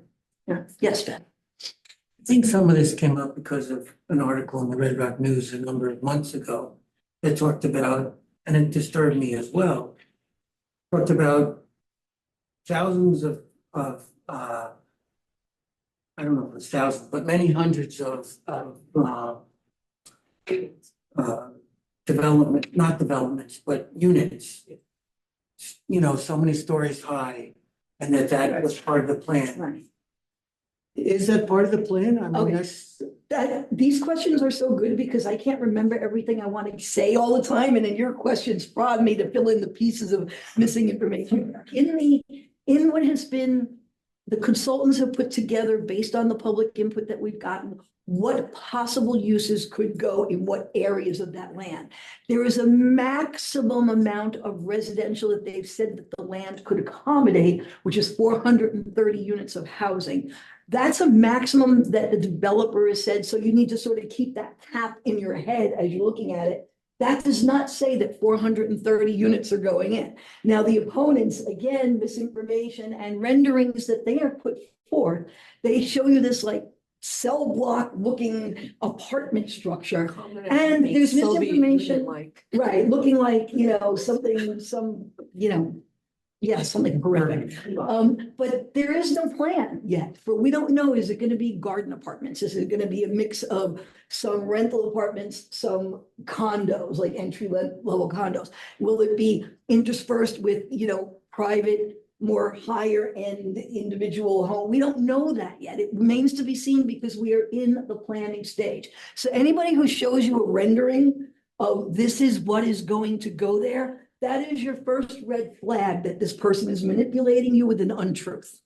Yes, Ben? I think some of this came up because of an article in the Red Rock News a number of months ago that talked about, and it disturbed me as well, talked about thousands of I don't know if it's thousands, but many hundreds of development, not developments, but units. You know, so many stories high, and that was part of the plan. Right. Is that part of the plan? I mean, Okay. that's. These questions are so good because I can't remember everything I want to say all the time, and then your questions prod me to fill in the pieces of missing information. In what has been, the consultants have put together based on the public input that we've gotten, what possible uses could go in what areas of that land. There is a maximum amount of residential that they've said that the land could accommodate, which is 430 units of housing. That's a maximum that the developer has said, so you need to sort of keep that cap in your head as you're looking at it. That does not say that 430 units are going in. Now, the opponents, again, misinformation and renderings that they are put forth, they show you this like cell block looking apartment structure. And there's misinformation, right, looking like, something, something horrific. But there is no plan yet we don't know, is it going to be garden apartments? Is it going to be a mix of some rental apartments, some condos, like entry level condos? Will it be interspersed with, private, more higher end individual home? We don't know that yet. It remains to be seen because we are in the planning stage. So anybody who shows you a rendering of this is what is going to go there, that is your first red flag that this person is manipulating you with an untruth.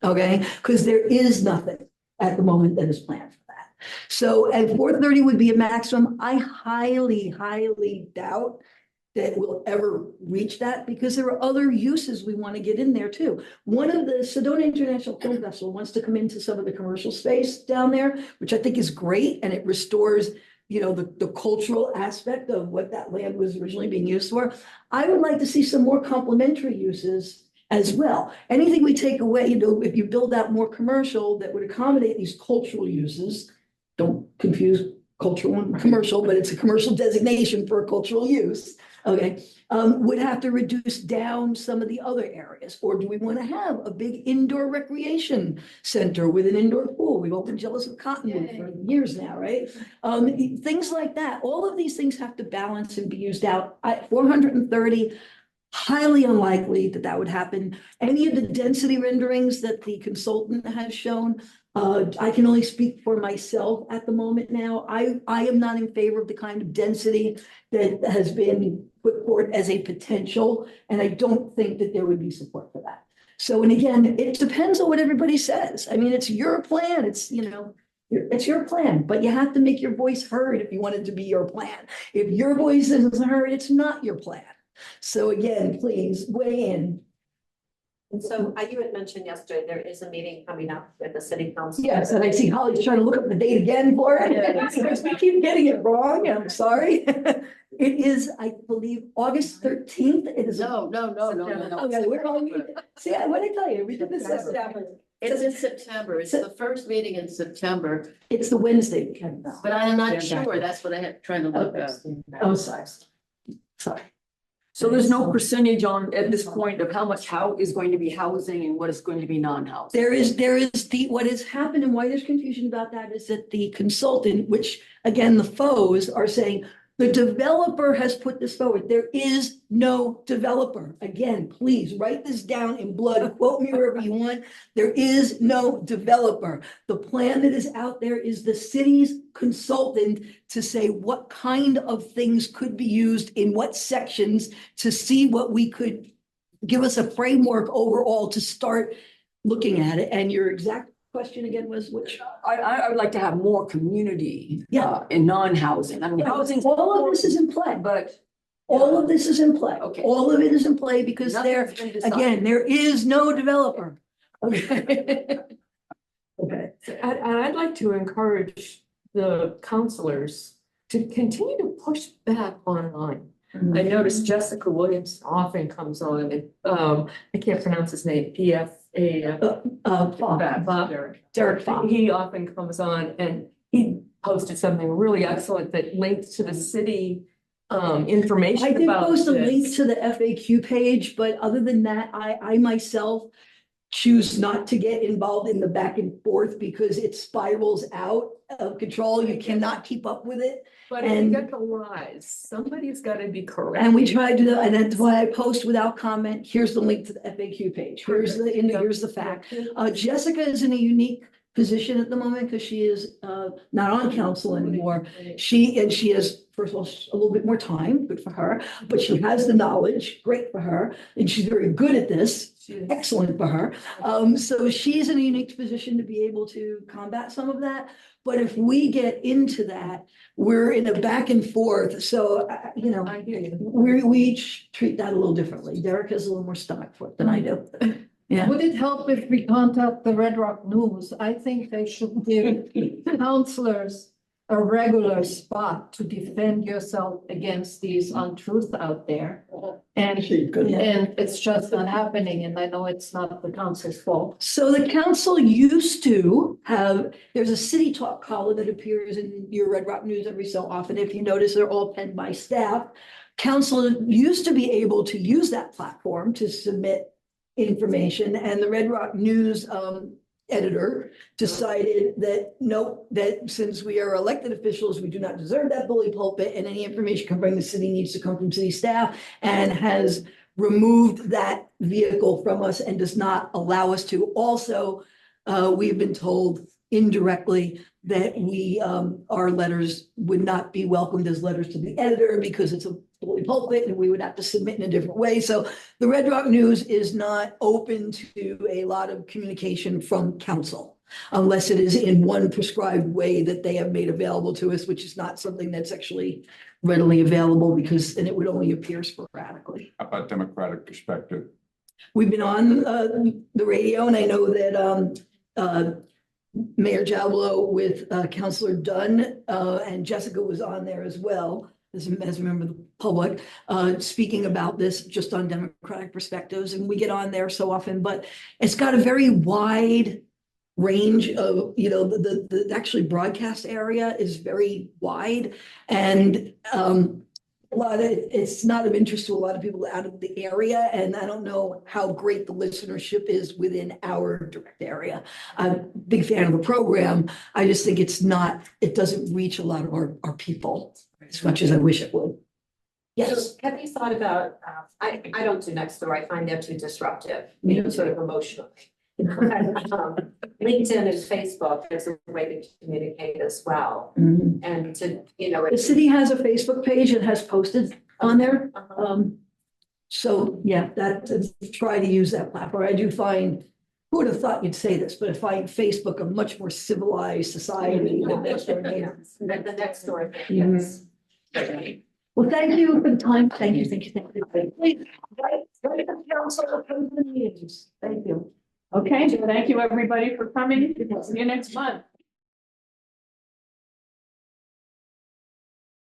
Okay, because there is nothing at the moment that is planned for that. So at 430 would be a maximum. I highly, highly doubt that we'll ever reach that because there are other uses we want to get in there too. One of the Sedona International Film Festival wants to come into some of the commercial space down there, which I think is great, and it restores the cultural aspect of what that land was originally being used for. I would like to see some more complementary uses as well. Anything we take away, if you build out more commercial that would accommodate these cultural uses, don't confuse cultural and commercial, but it's a commercial designation for a cultural use. Okay, would have to reduce down some of the other areas. Or do we want to have a big indoor recreation center with an indoor pool? We've all been jealous of Cottonwood for years now, right? Things like that. All of these things have to balance and be used out. 430, highly unlikely that would happen. Any of the density renderings that the consultant has shown, I can only speak for myself at the moment now. I am not in favor of the kind of density that has been put forward as a potential, and I don't think that there would be support for that. So, and again, it depends on what everybody says. I mean, it's your plan. It's your plan, but you have to make your voice heard if you want it to be your plan. If your voice isn't heard, it's not your plan. So again, please weigh in. And so you had mentioned yesterday, there is a meeting coming up with the city council. Yes, and I see Holly's trying to look up the date again for it. We keep getting it wrong. I'm sorry. It is, I believe, August 13th. It is. No. Okay, we're all, see, what did I tell you? We did this September. It's in September. It's the first meeting in September, It's the Wednesday. but I'm not sure. That's what I had trying to look up. Oh, sorry. So there's no percentage at this point of how much is going to be housing and what is going to be non-housing? There is what has happened and why there's confusion about that is that the consultant, which again, the foes are saying, the developer has put this forward. There is no developer. Again, please write this down in blood, quote me wherever you want. There is no developer. The plan that is out there is the city's consultant to say what kind of things could be used in what sections to see what we could give us a framework overall to start looking at it. And your exact question again was which? I would like to have more community. Yeah. In non-housing. I mean, housing. All of this is in play. But. All of this is in play. Okay. All of it is in play because there is no developer. Okay. And I'd like to encourage the counselors to continue to push back online. I noticed Jessica Williams often comes on and, I can't pronounce his name, Bob. Derek Bob. He often comes on and he posted something really excellent that linked to the city, information I did about post a link this. to the FAQ page, but other than that, I myself choose not to get involved in the back and forth because it spirals out of control. You cannot keep up with it. But if you and- get the lies, somebody's gotta be correct. And we try to do that, and that's why I post without comment. Here's the link to the FAQ page. Here's the fact. Jessica is in a unique position at the moment because she is not on council anymore. She has, first of all, a little bit more time, good for her, but she has the knowledge, great for her, and she's very good at this, excellent for her. So she's in a unique position to be able to combat some of that. But if we get into that, we're in a back and forth. So, you know, I hear you. we each treat that a little differently. Derek has a little more stomach for it than I do. Yeah. Would it help if we contact the Red Rock News? I think they should give counselors a regular spot to defend yourself against these untruths out there. And it's just not happening, and I know it's not the council's fault. So the council used to have, there's a city talk column that appears in your Red Rock News every so often. If you notice, they're all penned by staff. Council used to be able to use that platform to submit information, and the Red Rock News editor decided that no, that since we are elected officials, we do not deserve that bully pulpit, and any information coming from the city needs to come from city staff, and has removed that vehicle from us and does not allow us to. Also, we've been told indirectly that our letters would not be welcomed as letters to the editor because it's a bully pulpit and we would have to submit in a different way. So the Red Rock News is not open to a lot of communication from council unless it is in one prescribed way that they have made available to us, which is not something that's actually readily available and it would only appear sporadically. How about democratic perspective? We've been on the radio, and I know that Mayor Jallow with Councilor Dunn and Jessica was on there as well as a member of the public, speaking about this just on democratic perspectives. And we get on there so often, but it's got a very wide range of, you know, the actually broadcast area is very wide, and it's not of interest to a lot of people out of the area, and I don't know how great the listenership is within our direct area. I'm a big fan of the program. I just think it doesn't reach a lot of our people as much as I wish it would. Yes. So have you thought about, I don't do Nextdoor, I find them too disruptive, you know, sort of emotionally. LinkedIn and Facebook, there's a way to communicate as well. Mhm. And to, you know. The city has a Facebook page and has posted on there. So yeah, try to use that platform. I do find, who would have thought you'd say this, but I find Facebook a much more civilized society than Nextdoor. The Nextdoor thing, yes. Well, thank you for the time. Thank you. Please, write the council, come to the meetings. Thank you. Okay, thank you, everybody, for coming. See you next month.